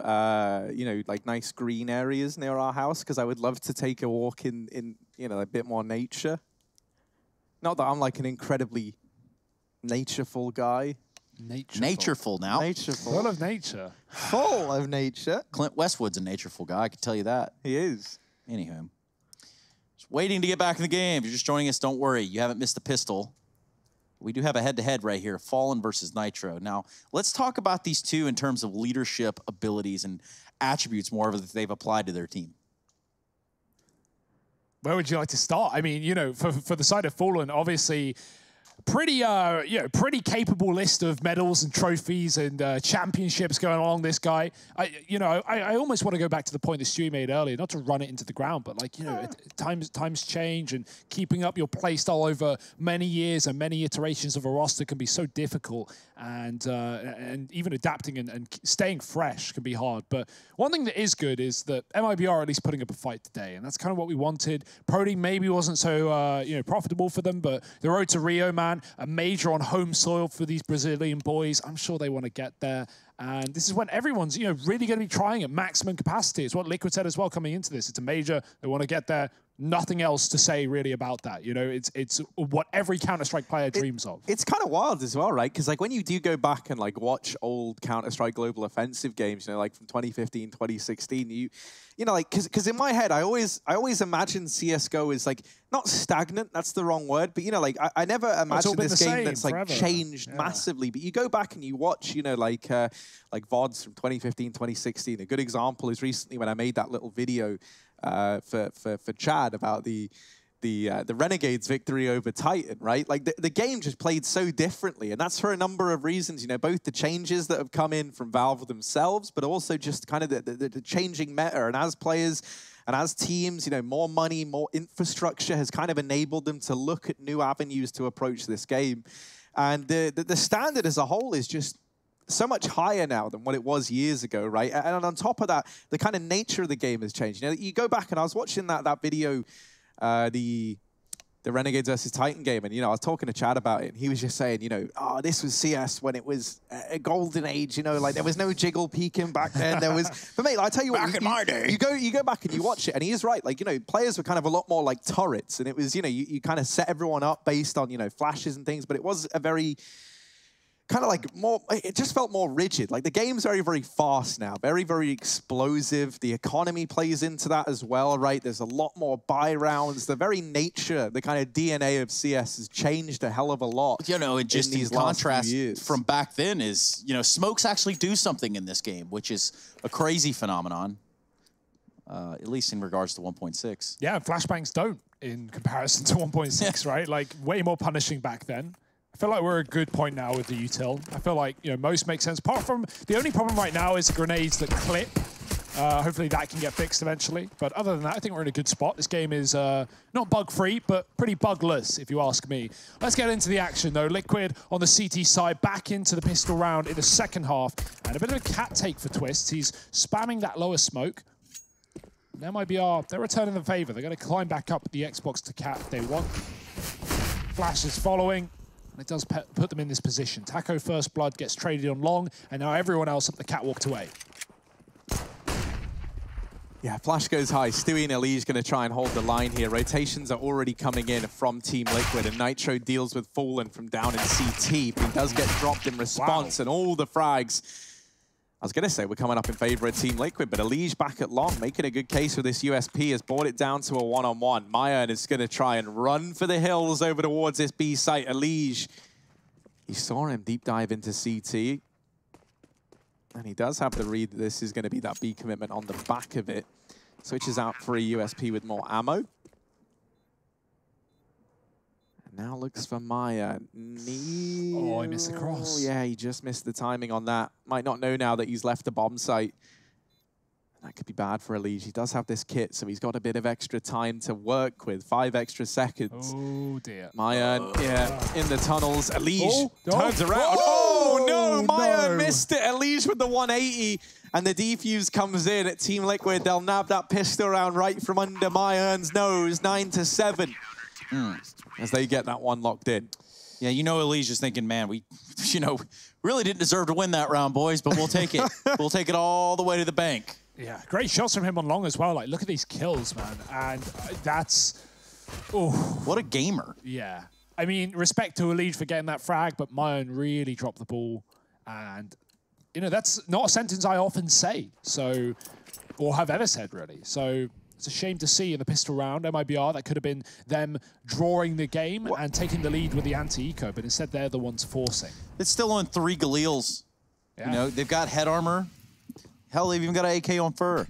you know, like nice green areas near our house because I would love to take a walk in, you know, a bit more nature. Not that I'm like an incredibly natureful guy. Natureful now. Natureful. Full of nature. Full of nature. Clint Westwood's a natureful guy, I can tell you that. He is. Anywho. Just waiting to get back in the game. If you're just joining us, don't worry. You haven't missed a pistol. We do have a head-to-head right here, Fallen versus Nitro. Now, let's talk about these two in terms of leadership abilities and attributes more that they've applied to their team. Where would you like to start? I mean, you know, for the side of Fallen, obviously, pretty capable list of medals and trophies and championships going along this guy. I almost want to go back to the point that Stewie made earlier, not to run it into the ground, but like, you know, times change and keeping up your play style over many years and many iterations of a roster can be so difficult, and even adapting and staying fresh can be hard. But one thing that is good is that MIBR are at least putting up a fight today, and that's kind of what we wanted. Pro Team maybe wasn't so profitable for them, but the road to Rio, man, a major on home soil for these Brazilian boys. I'm sure they want to get there. And this is when everyone's, you know, really going to be trying at maximum capacity. It's what Liquid said as well coming into this. It's a major. They want to get there. Nothing else to say really about that. You know, it's what every Counter-Strike player dreams of. It's kind of wild as well, right? Because like when you do go back and like watch old Counter-Strike Global Offensive games, you know, like from 2015, 2016, you know, like because in my head I always imagine CSGO is like not stagnant. That's the wrong word, but you know, like I never imagined this game that's like changed massively. But you go back and you watch, you know, like VODs from 2015, 2016. A good example is recently when I made that little video for Chad about the Renegades' victory over Titan, right? Like the game just played so differently, and that's for a number of reasons. You know, both the changes that have come in from Valve themselves, but also just kind of the changing meta. And as players and as teams, you know, more money, more infrastructure has kind of enabled them to look at new avenues to approach this game. And the standard as a whole is just so much higher now than what it was years ago, right? And on top of that, the kind of nature of the game has changed. You know, you go back and I was watching that video, the Renegades versus Titan game, and you know, I was talking to Chad about it, and he was just saying, you know, oh, this was CS when it was a golden age. You know, like there was no jiggle peeking back then. There was, but mate, I tell you what, back in my day, you go back and you watch it, and he is right. Like, you know, players were kind of a lot more like turrets, and it was, you know, you kind of set everyone up based on, you know, flashes and things, but it was a very kind of like more, it just felt more rigid. Like the game's very, very fast now, very, very explosive. The economy plays into that as well, right? There's a lot more buy rounds. The very nature, the kind of DNA of CS has changed a hell of a lot. You know, just in contrast from back then is, you know, smokes actually do something in this game, which is a crazy phenomenon, at least in regards to 1.6. Yeah, flashbangs don't. in comparison to 1.6, right? Like, way more punishing back then. I feel like we're at a good point now with the util. I feel like, you know, most make sense. Apart from, the only problem right now is the grenades that clip. Hopefully that can get fixed eventually. But other than that, I think we're in a good spot. This game is not bug-free, but pretty bugless, if you ask me. Let's get into the action, though. Liquid on the CT side, back into the pistol round in the second half. And a bit of a cat take for Twist. He's spamming that lower smoke. MIBR, they're returning the favor. They're going to climb back up the Xbox to cat if they want. Flash is following. And it does put them in this position. Taco First Blood gets traded on long, and now everyone else up the cat walked away. Yeah, Flash goes high. Stewie and Elige going to try and hold the line here. Rotations are already coming in from Team Liquid, and Nitro deals with Fallen from down in CT, but he does get dropped in response, and all the frags. I was going to say we're coming up in favor of Team Liquid, but Elige back at long, making a good case for this USP, has brought it down to a one-on-one. MIBR is going to try and run for the hills over towards this B site. Elige, he saw him deep dive into CT. And he does have the read that this is going to be that B commitment on the back of it. Switches out for a USP with more ammo. And now looks for MIBR. Oh, he missed the cross. Yeah, he just missed the timing on that. Might not know now that he's left the bomb site. That could be bad for Elige. He does have this kit, so he's got a bit of extra time to work with. 5 extra seconds. Oh, dear. MIBR, yeah, in the tunnels. Elige turns around. Oh, no, MIBR missed it. Elige with the 180. And the defuse comes in at Team Liquid. They'll nab that pistol round right from under MIBR's nose. 9-7. As they get that one locked in. Yeah, you know Elige is thinking, man, we, you know, really didn't deserve to win that round, boys, but we'll take it. We'll take it all the way to the bank. Yeah, great shots from him on long as well. Like, look at these kills, man. And that's... Oh, what a gamer. Yeah. I mean, respect to Elige for getting that frag, but MIBR really dropped the ball. And, you know, that's not a sentence I often say, so, or have ever said, really. So it's a shame to see in the pistol round, MIBR, that could have been them drawing the game and taking the lead with the anti-eco, but instead they're the ones forcing. It's still on 3 Galils. Yeah. You know, they've got head armor. Hell, they've even got an AK on fur.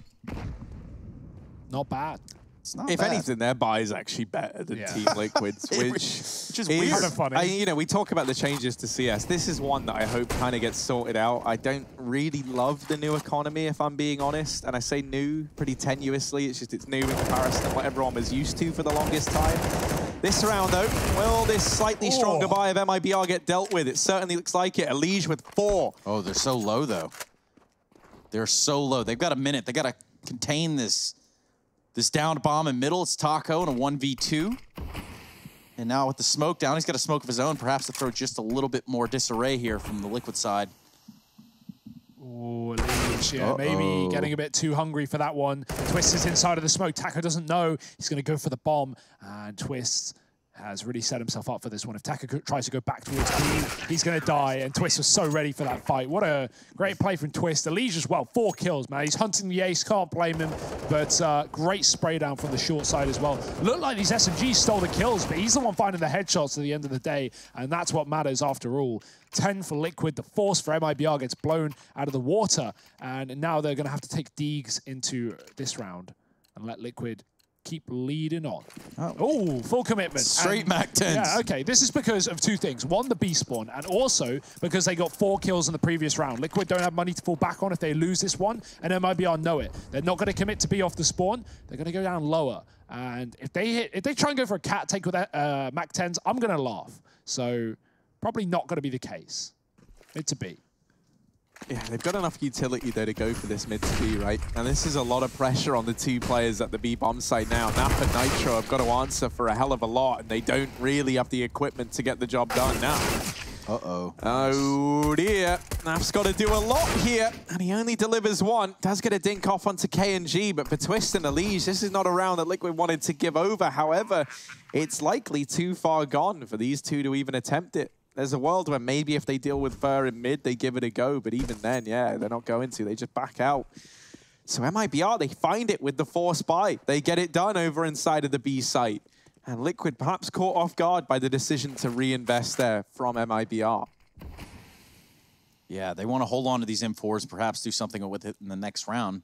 Not bad. It's not if bad. anything, their buy is actually better than Team Liquid's, which is weird. Kind of funny. You know, we talk about the changes to CS. This is one that I hope kind of gets sorted out. I don't really love the new economy, if I'm being honest. And I say new pretty tenuously. It's just it's new in comparison to what everyone was used to for the longest time. This round, though, will this slightly stronger buy of MIBR get dealt with? It certainly looks like it. Elige with 4. Oh, they're so low, though. They're so low. They've got a minute. They got to contain this downed bomb in middle. It's Taco in a 1v2. And now with the smoke down, he's got a smoke of his own, perhaps to throw just a little bit more disarray here from the Liquid side. Oh, Elige, yeah, maybe getting a bit too hungry for that one. Twist is inside of the smoke. Taco doesn't know. He's going to go for the bomb. And Twist has really set himself up for this one. If Taco tries to go back towards B, he's going to die. And Twist was so ready for that fight. What a great play from Twist. Elige as well, 4 kills, man. He's hunting the ace, can't blame him. But great spray down from the short side as well. Looked like these SMGs stole the kills, but he's the one finding the headshots at the end of the day. And that's what matters after all. 10 for Liquid. The force for MIBR gets blown out of the water. And now they're going to have to take Deegs into this round and let Liquid keep leading on. Oh, full commitment. Straight MAC-10s. Yeah, okay. This is because of 2 things. One, the B spawn, and also because they got 4 kills in the previous round. Liquid don't have money to fall back on if they lose this one, and MIBR know it. They're not going to commit to B off the spawn. They're going to go down lower. And if they try and go for a cat take with MAC-10s, I'm going to laugh. So probably not going to be the case. Mid to B. Yeah, they've got enough utility, though, to go for this mid to B, right? And this is a lot of pressure on the 2 players at the B bomb site now. Nap and Nitro have got to answer for a hell of a lot, and they don't really have the equipment to get the job done now. Uh-oh. Oh, dear. Nap's got to do a lot here, and he only delivers 1. Does get a dink off onto KNG, but for Twist and Elige, this is not a round that Liquid wanted to give over. However, it's likely too far gone for these 2 to even attempt it. There's a world where maybe if they deal with Fur in mid, they give it a go. But even then, yeah, they're not going to. They just back out. So MIBR, they find it with the force buy. They get it done over inside of the B site. And Liquid perhaps caught off guard by the decision to reinvest there from MIBR. Yeah, they want to hold on to these M4s, perhaps do something with it in the next round.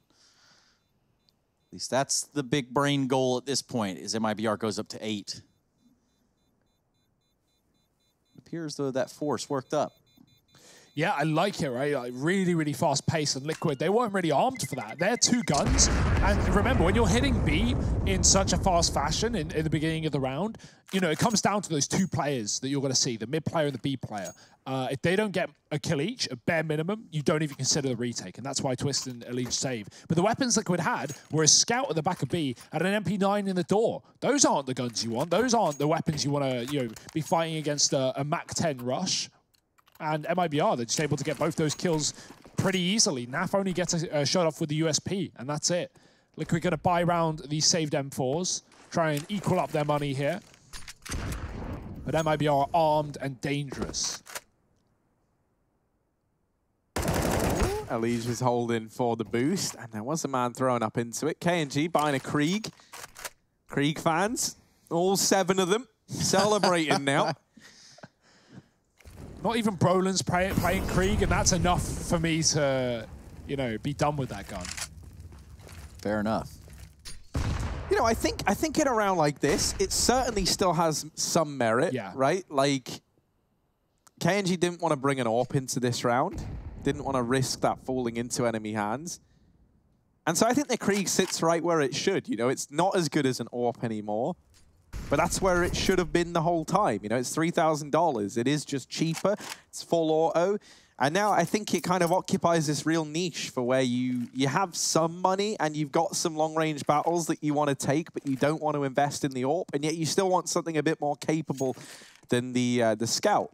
At least that's the big brain goal at this point, is MIBR goes up to 8. It appears, though, that force worked up. Yeah, I like it, right? Like really, really fast pace, and Liquid, they weren't really armed for that. They're 2 guns, and remember, when you're hitting B in such a fast fashion in the beginning of the round, you know, it comes down to those 2 players that you're going to see, the mid player and the B player. If they don't get a kill each, a bare minimum, you don't even consider the retake, and that's why Twist and Elige save. But the weapons Liquid had were a scout at the back of B and an MP9 in the door. Those aren't the guns you want. Those aren't the weapons you want to, you know, be fighting against a MAC-10 rush. And MIBR, they're just able to get both those kills pretty easily. Naf only gets a shot off with the USP, and that's it. Liquid going to buy round these saved M4s, try and equal up their money here. But MIBR are armed and dangerous. Elige was holding for the boost, and there was a man thrown up into it. KNG buying a Krieg. Krieg fans, all 7 of them, celebrating now. Not even Brolin's playing Krieg, and that's enough for me to, you know, be done with that gun. Fair enough. You know, I think in a round like this, it certainly still has some merit, right? Like, KNG didn't want to bring an AWP into this round. Didn't want to risk that falling into enemy hands. And so I think the Krieg sits right where it should. You know, it's not as good as an AWP anymore. But that's where it should have been the whole time. You know, it's $3,000. It is just cheaper. It's full auto. And now I think it kind of occupies this real niche for where you have some money and you've got some long-range battles that you want to take, but you don't want to invest in the AWP, and yet you still want something a bit more capable than the Scout.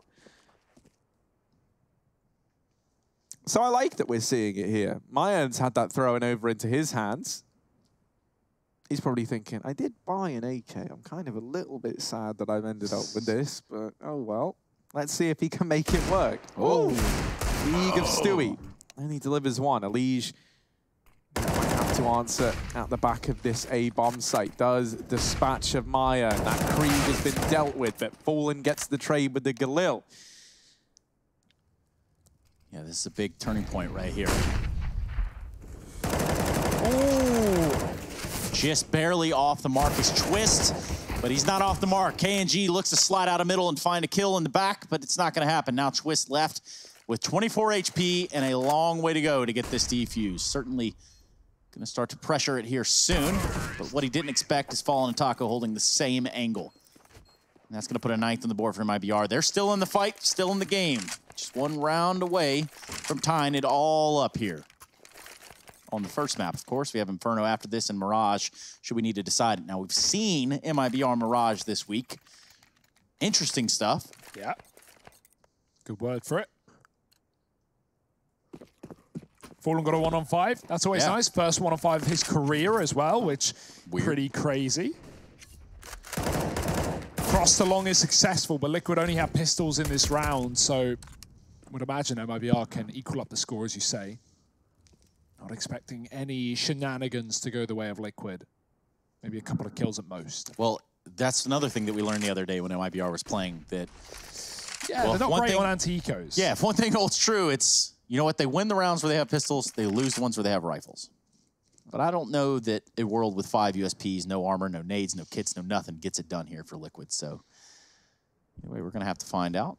So I like that we're seeing it here. Mayan's had that thrown over into his hands. He's probably thinking, I did buy an AK. I'm kind of a little bit sad that I've ended up with this, but oh well. Let's see if he can make it work. Oh, League of Stewie. And he delivers one. Elige might have to answer at the back of this A-bomb site. Does dispatch of Maya. And that Krieg has been dealt with, but Fallen gets the trade with the Galil. Yeah, this is a big turning point right here. Oh! Just barely off the mark is Twist, but he's not off the mark. KNG looks to slide out of middle and find a kill in the back, but it's not going to happen. Now Twist left with 24 HP and a long way to go to get this defused. Certainly going to start to pressure it here soon, but what he didn't expect is Fallen and Taco holding the same angle. And that's going to put a 9th on the board for MIBR. They're still in the fight, still in the game. Just 1 round away from tying it all up here. On the first map, of course, we have Inferno after this and Mirage, should we need to decide it. Now, we've seen MIBR Mirage this week. Interesting stuff. Yeah. Good word for it. Fallen got a 1-on-5. That's always nice. First 1-on-5 of his career as well, which pretty crazy. Crossed along is successful, but Liquid only have pistols in this round, so I would imagine MIBR can equal up the score, as you say. Not expecting any shenanigans to go the way of Liquid. Maybe a couple of kills at most. Well, that's another thing that we learned the other day when MIBR was playing. That they're not great on anti-ecos. Yeah, if one thing holds true, it's, you know what, they win the rounds where they have pistols, they lose the ones where they have rifles. But I don't know that a world with 5 USPs, no armor, no nades, no kits, no nothing gets it done here for Liquid. So anyway, we're going to have to find out.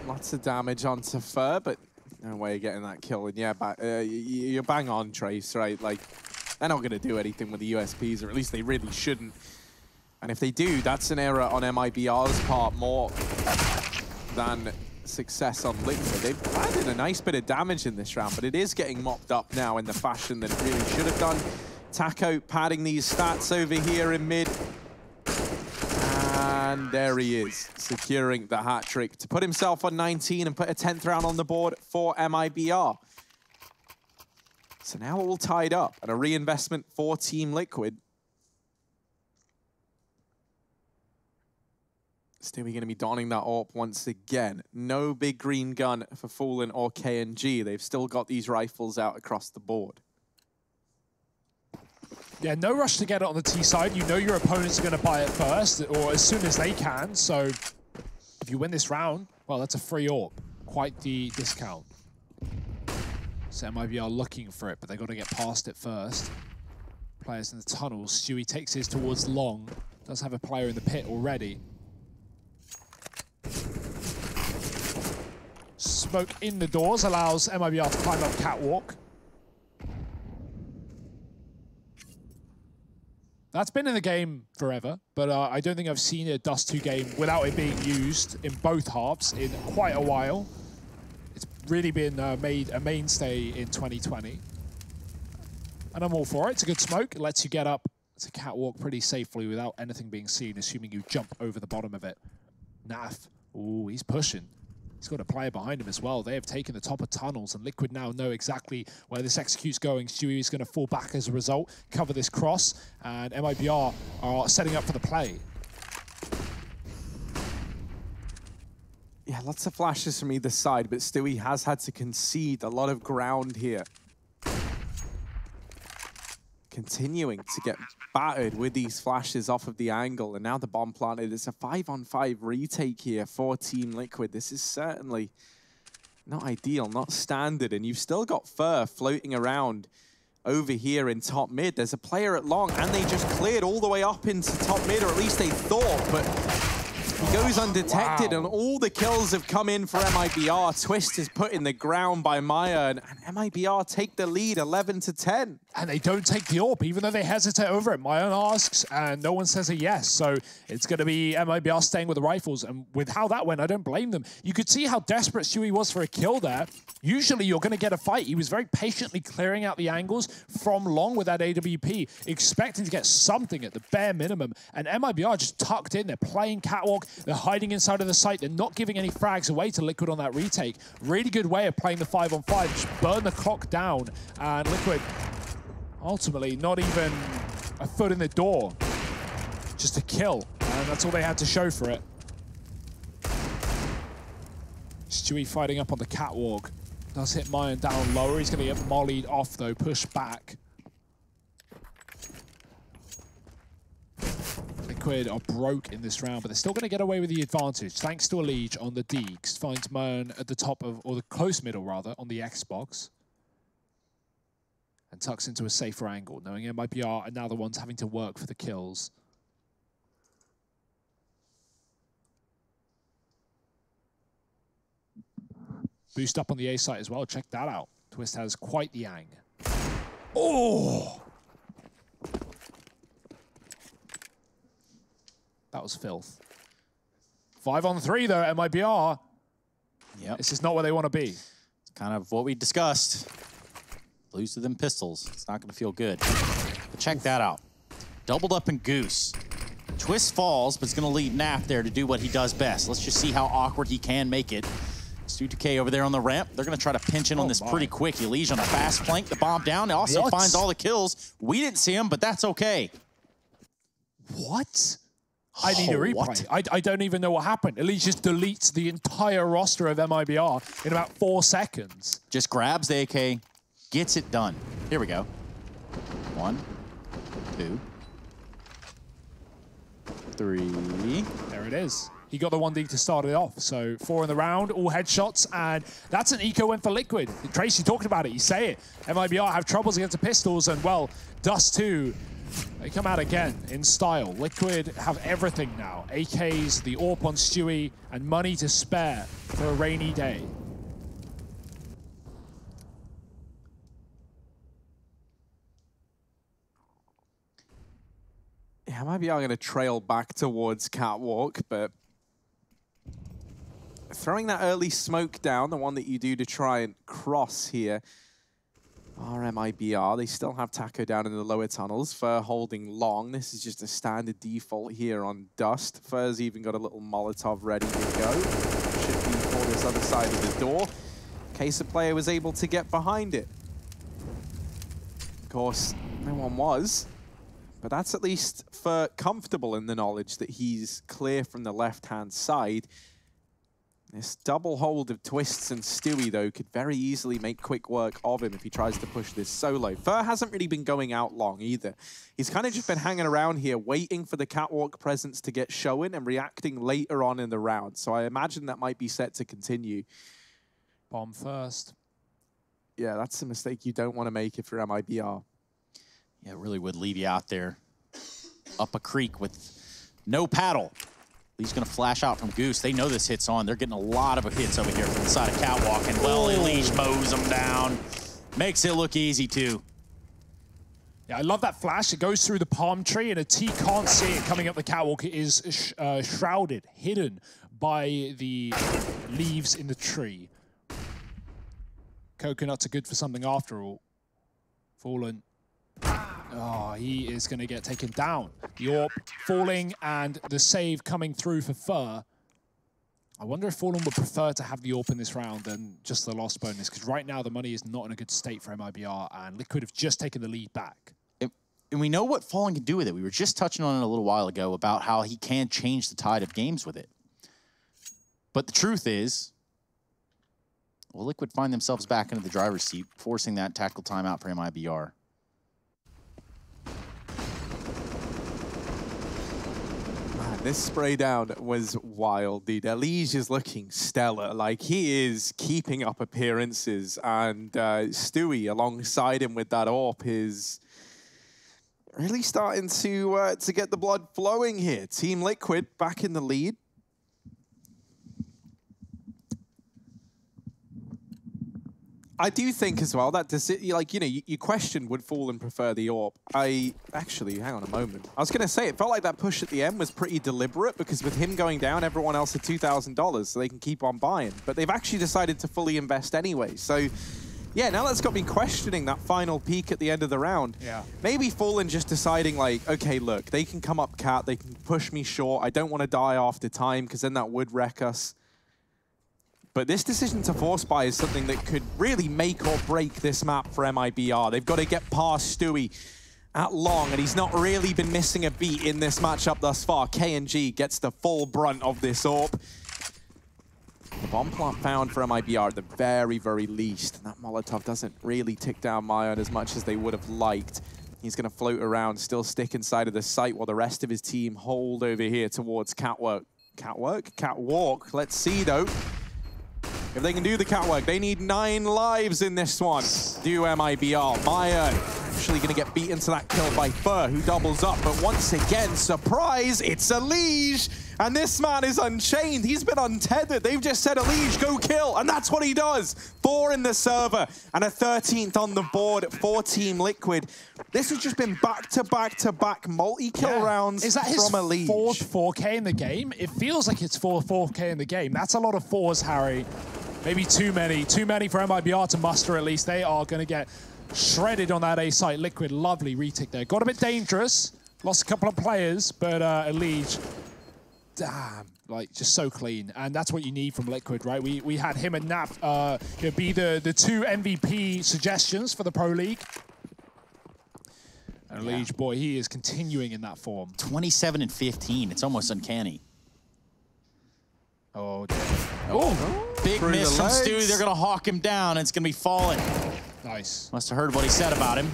Lots of damage onto Fur, but no way of getting that kill. And yeah, you're bang on, Trace, right? Like, they're not going to do anything with the USPs, or at least they really shouldn't. And if they do, that's an error on MIBR's part more than success on Liquid. They've landed a nice bit of damage in this round, but it is getting mopped up now in the fashion that it really should have done. Taco padding these stats over here in mid. And there he is, securing the hat trick to put himself on 19 and put a 10th round on the board for MIBR. So now all tied up and a reinvestment for Team Liquid. Still going to be donning that AWP once again. No big green gun for Fallen or KNG. They've still got these rifles out across the board. Yeah, no rush to get it on the T side. You know your opponents are going to buy it first, or as soon as they can. So if you win this round, well, that's a free AWP. Quite the discount. So MIBR looking for it, but they got to get past it first. Players in the tunnels. Stewie takes his towards long. Does have a player in the pit already. Smoke in the doors allows MIBR to climb up catwalk. That's been in the game forever, but I don't think I've seen a Dust2 game without it being used in both halves in quite a while. It's really been made a mainstay in 2020. And I'm all for it. It's a good smoke. It lets you get up to catwalk pretty safely without anything being seen, assuming you jump over the bottom of it. Naf, ooh, he's pushing. He's got a player behind him as well. They have taken the top of tunnels, and Liquid now know exactly where this execute's going. Stewie is going to fall back as a result, cover this cross, and MIBR are setting up for the play. Yeah, lots of flashes from either side, but Stewie has had to concede a lot of ground here. Continuing to get battered with these flashes off of the angle, and now the bomb planted. It's a 5-on-5 retake here for Team Liquid. This is certainly not ideal, not standard, and you've still got Fur floating around over here in top mid. There's a player at long, and they just cleared all the way up into top mid, or at least they thought, but he goes undetected, and all the kills have come in for MIBR. Twist is put in the ground by Maya, and MIBR take the lead 11-10. And they don't take the AWP, even though they hesitate over it. Mayan asks, and no one says a yes. So it's going to be MIBR staying with the rifles. And with how that went, I don't blame them. You could see how desperate Stewie was for a kill there. Usually you're going to get a fight. He was very patiently clearing out the angles from long with that AWP, expecting to get something at the bare minimum. And MIBR just tucked in. They're playing catwalk. They're hiding inside of the site. They're not giving any frags away to Liquid on that retake. Really good way of playing the 5-on-5. Just burn the clock down. And Liquid ultimately not even a foot in the door. Just a kill. And that's all they had to show for it. Stewie fighting up on the catwalk. Does hit Mayan down lower. He's going to get mollied off, though. Push back. Liquid are broke in this round, but they're still going to get away with the advantage, thanks to a lead on the Deeks. Finds Mayan at the top of, or the close middle, rather, on the Xbox. And tucks into a safer angle, knowing MIBR are now the ones having to work for the kills. Boost up on the A site as well. Check that out. Twist has quite the ang. Oh! That was filth. 5-on-3 though, MIBR. Yep. This is not where they want to be. It's kind of what we discussed. Lose to them pistols. It's not going to feel good. But check that out. Doubled up in Goose. Twist falls, but it's going to lead Nap there to do what he does best. Let's just see how awkward he can make it. Stu Decay over there on the ramp. They're going to try to pinch in on this pretty quick. Elige on a fast flank, the bomb down. It also finds all the kills. We didn't see him, but that's okay. What? I need a replay. I don't even know what happened. Elige just deletes the entire roster of MIBR in about 4 seconds. Just grabs the AK, gets it done. Here we go. 1, 2, 3. There it is. He got the 1D to start it off. So 4 in the round, all headshots, and that's an eco win for Liquid. Tracy talked about it, you say it. MIBR have troubles against the pistols, and well, Dust2, they come out again in style. Liquid have everything now. AKs, the AWP on Stewie, and money to spare for a rainy day. Yeah, maybe I'm going to trail back towards catwalk, but throwing that early smoke down, the one that you do to try and cross here, MIBR, they still have Taco down in the lower tunnels. Fur holding long. This is just a standard default here on Dust. Fur's even got a little Molotov ready to go. Should be for this other side of the door. In case a player was able to get behind it. Of course, no one was. But that's at least Fur comfortable in the knowledge that he's clear from the left-hand side. This double hold of Twists and Stewie, though, could very easily make quick work of him if he tries to push this solo. Fur hasn't really been going out long either. He's kind of just been hanging around here, waiting for the catwalk presence to get shown and reacting later on in the round. So I imagine that might be set to continue. Bomb first. yeah, that's a mistake you don't want to make if you're MIBR. Yeah, it really would leave you out there up a creek with no paddle. He's going to flash out from Goose. They know this hit's on. They're getting a lot of hits over here from the side of Catwalk. And, well, Elige mows them down. Makes it look easy, too. Yeah, I love that flash. It goes through the palm tree, and a T can't see it coming up the catwalk. It is shrouded, hidden by the leaves in the tree. Coconuts are good for something after all. Fallen. Oh, he is going to get taken down. The AWP falling and the save coming through for Fur. I wonder if Fallen would prefer to have the AWP in this round than just the loss bonus, because right now the money is not in a good state for MIBR, and Liquid have just taken the lead back. And we know what Fallen can do with it. We were just touching on it a little while ago about how he can change the tide of games with it. But the truth is, well, Liquid find themselves back into the driver's seat, forcing that tactical timeout for MIBR. Man, this spray down was wild, dude. Elige is looking stellar. Like, he is keeping up appearances, and Stewie alongside him with that AWP is really starting to get the blood flowing here. Team Liquid back in the lead. I do think as well that, like, you know, you question would Fallen prefer the AWP. Actually, hang on a moment. I was going to say, it felt like that push at the end was pretty deliberate, because with him going down, everyone else had $2,000, so they can keep on buying. But they've actually decided to fully invest anyway. So, yeah, now that's got me questioning that final peak at the end of the round. Yeah. Maybe Fallen just deciding, like, okay, look, they can come up cat, they can push me short. I don't want to die after time, because then that would wreck us. But this decision to force buy is something that could really make or break this map for MIBR. They've got to get past Stewie at long, and he's not really been missing a beat in this matchup thus far. KNG gets the full brunt of this AWP. The bomb plant found for MIBR at the very, very least. And that Molotov doesn't really tick down Mayon as much as they would have liked. He's going to float around, still stick inside of the site while the rest of his team hold over here towards Catwalk. Catwalk. Let's see, though. If they can do the catwalk, they need 9 lives in this one. Do MIBR. Maya actually going to get beaten to that kill by Fur, who doubles up. But once again, surprise, it's Elige. And this man is unchained. He's been untethered. They've just said, Elige, go kill. And that's what he does. 4 in the server and a 13th on the board for Team Liquid. This has just been back-to-back-to-back multi-kill rounds from Elige. Is that his fourth 4K in the game? It feels like it's 4K in the game. That's a lot of 4s, Harry. Maybe too many for MIBR to muster at least. They are going to get shredded on that A site. Liquid, lovely retake there. Got a bit dangerous. Lost a couple of players, but Elige, damn, like just so clean. And that's what you need from Liquid, right? We had him and Nap be the 2 MVP suggestions for the Pro League. And Elige, boy, he is continuing in that form. 27 and 15. It's almost uncanny. Oh, dear. Oh, big miss from Stewie. They're going to hawk him down, and it's going to be Fallen. Nice. Must have heard what he said about him.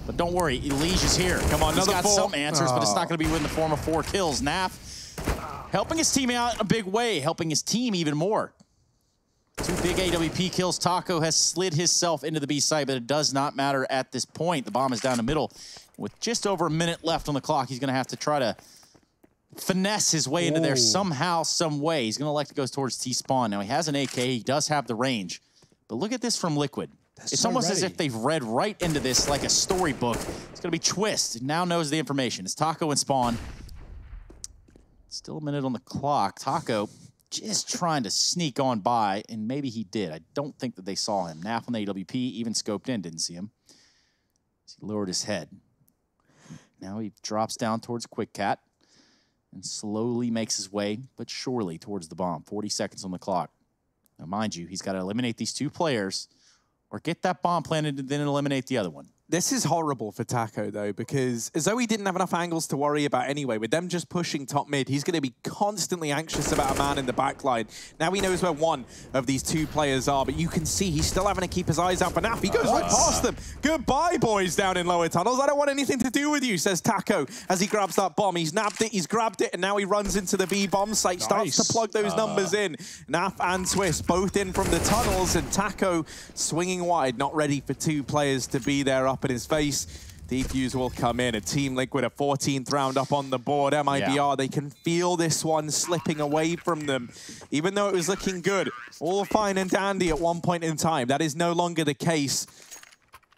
But don't worry, Elige is here. Come on, he's got some answers, but it's not going to be in the form of 4 kills. Naf helping his team out in a big way, helping his team even more. 2 big AWP kills. Taco has slid himself into the B site, but it does not matter at this point. The bomb is down the middle. With just over a minute left on the clock, he's going to have to try to finesse his way into there somehow, some way. He's going to elect to go towards T-spawn. Now, he has an AK. He does have the range. But look at this from Liquid. It's so almost as if they've read right into this like a storybook. It's going to be Twist. He now knows the information. It's Taco and Spawn. Still a minute on the clock. Taco just trying to sneak on by, and maybe he did. I don't think that they saw him. Naf on the AWP, even scoped in, didn't see him. He lowered his head. Now he drops down towards Quick Cat and slowly makes his way, but surely, towards the bomb. 40 seconds on the clock. Now, mind you, he's got to eliminate these 2 players or get that bomb planted and then eliminate the other one. This is horrible for Taco, though, because as though he didn't have enough angles to worry about anyway, with them just pushing top mid, he's going to be constantly anxious about a man in the back line. Now he knows where one of these two players are, but you can see he's still having to keep his eyes out for Naf. He goes right past them. Goodbye, boys, down in lower tunnels. I don't want anything to do with you, says Taco as he grabs that bomb. He's nabbed it, he's grabbed it, and now he runs into the B bomb site, starts to plug those numbers in. Naf and Twist both in from the tunnels, and Taco swinging wide, not ready for two players to be there up in his face. Defuse will come in. A Team Liquid, a 14th round up on the board. MIBR, they can feel this one slipping away from them. Even though it was looking good, all fine and dandy at one point in time, that is no longer the case.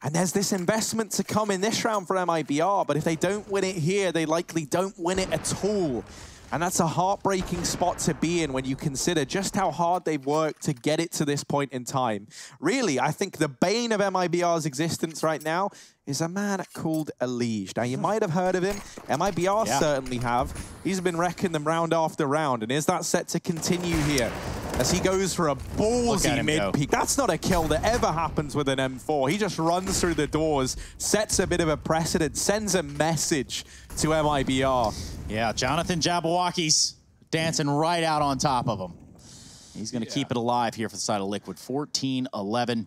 And there's this investment to come in this round for MIBR, but if they don't win it here, they likely don't win it at all. And that's a heartbreaking spot to be in when you consider just how hard they've worked to get it to this point in time. Really, I think the bane of MIBR's existence right now is a man called Elige. Now, you might have heard of him. MIBR certainly have. He's been wrecking them round after round. And is that set to continue here as he goes for a ballsy mid-peak? That's not a kill that ever happens with an M4. He just runs through the doors, sets a bit of a precedent, sends a message to MIBR. Yeah, Jonathan Jabberwocky's dancing right out on top of him. He's going to keep it alive here for the side of Liquid. 14-11.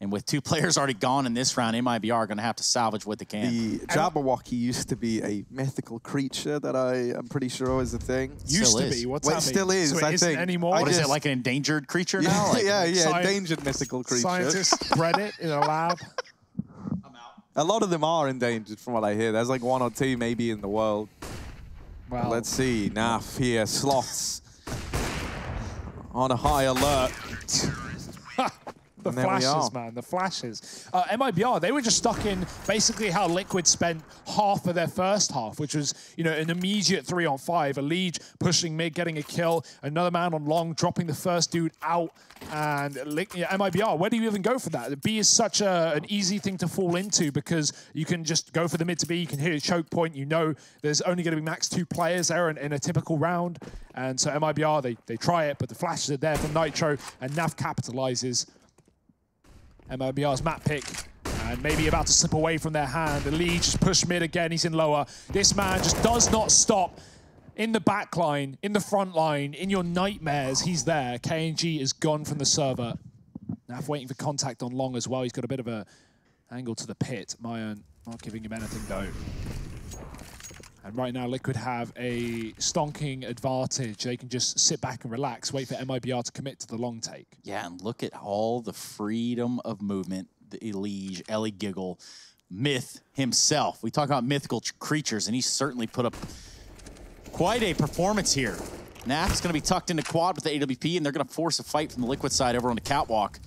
And with two players already gone in this round, MIBR are going to have to salvage what they can. The Jabberwocky used to be a mythical creature that I am pretty sure is a thing. Used to be? What's that mean? It still is, so I think. Anymore? What is it, like an endangered creature now? Like, yeah, endangered mythical creature. Scientists bred it in a lab. A lot of them are endangered from what I hear. There's like one or two maybe in the world. Well, let's see. Naf here, Sloths on a high alert. The flashes, man, the flashes. MIBR, they were just stuck in basically how Liquid spent half of their first half, which was, you know, an immediate 3-on-5. Elige pushing mid, getting a kill. Another man on long, dropping the first dude out. And MIBR, where do you even go for that? The B is such an easy thing to fall into because you can just go for the mid to B. You can hit a choke point. You know there's only going to be max 2 players there in a typical round. And so MIBR, they try it, but the flashes are there from Nitro, and Nav capitalizes. MIBR's map pick, and maybe about to slip away from their hand. The lead just pushed mid again, he's in lower. This man just does not stop in the back line, in the front line, in your nightmares, he's there. KNG is gone from the server. Nav waiting for contact on long as well. He's got a bit of a angle to the pit. Mayan not giving him anything though. And right now, Liquid have a stonking advantage. They can just sit back and relax, wait for MIBR to commit to the long take. Yeah, and look at all the freedom of movement. The Elige, Ellie Giggle, Myth himself. We talk about mythical creatures, and he's certainly put up quite a performance here. Naf's going to be tucked into quad with the AWP, and they're going to force a fight from the Liquid side over on the catwalk.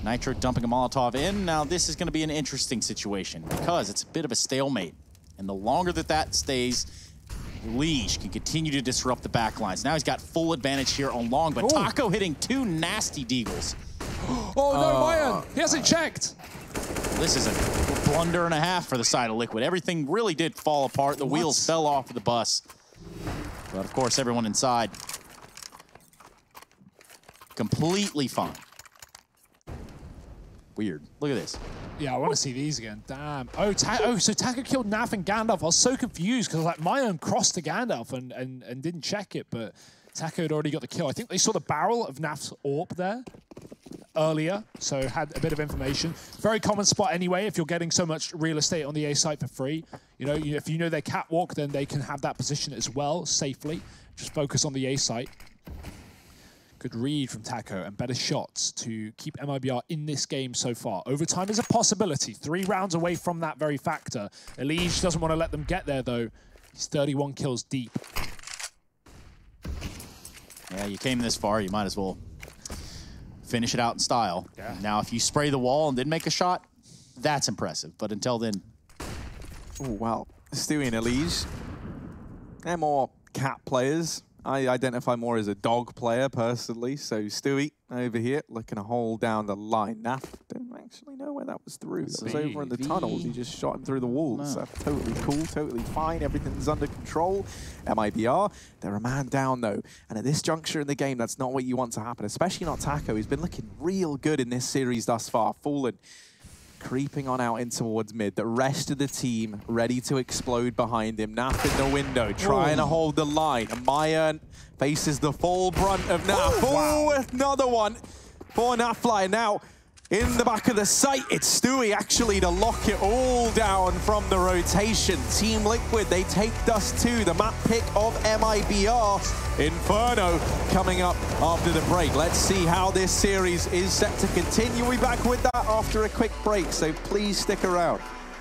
Nitro dumping a Molotov in. Now, this is going to be an interesting situation because it's a bit of a stalemate. And the longer that stays, Elige can continue to disrupt the backlines. Now he's got full advantage here on long, but Taco hitting 2 nasty deagles. Oh no, Mayan! He hasn't checked! This is a blunder and a half for the side of Liquid. Everything really did fall apart. The wheels fell off of the bus. But of course, everyone inside completely fine. Weird. Look at this. Yeah, I want to see these again. Damn. Oh, so Taco killed Naf and Gandalf. I was so confused because like Mayan crossed to Gandalf and didn't check it, but Taco had already got the kill. I think they saw the barrel of Naf's AWP there earlier, so had a bit of information. Very common spot anyway if you're getting so much real estate on the A site for free. You know, if you know their catwalk, then they can have that position as well safely. Just focus on the A site. Good read from Taco and better shots to keep MIBR in this game so far. Overtime is a possibility. 3 rounds away from that very factor. Elige doesn't want to let them get there, though. He's 31 kills deep. Yeah, you came this far, you might as well finish it out in style. Yeah. Now, if you spray the wall and then make a shot, that's impressive. But until then... Oh, wow. Stewie and Elige, they're more cat players. I identify more as a dog player, personally. So Stewie over here looking to hold down the line. Naf don't actually know where that was through. That was over in the tunnels. He just shot him through the walls. No. Totally cool, totally fine. Everything's under control. MIBR, they're a man down, though. And at this juncture in the game, that's not what you want to happen, especially not Taco. He's been looking real good in this series thus far. Fallen creeping on out in towards mid. The rest of the team ready to explode behind him. Naf in the window, trying to hold the line. And MIBR faces the full brunt of Naf. Oh, another one for Nafly. Now, in the back of the site, it's Stewie actually to lock it all down from the rotation. Team Liquid, they take Dust2, the map pick of MIBR. Inferno coming up after the break. Let's see how this series is set to continue. We'll be back with that after a quick break, so please stick around.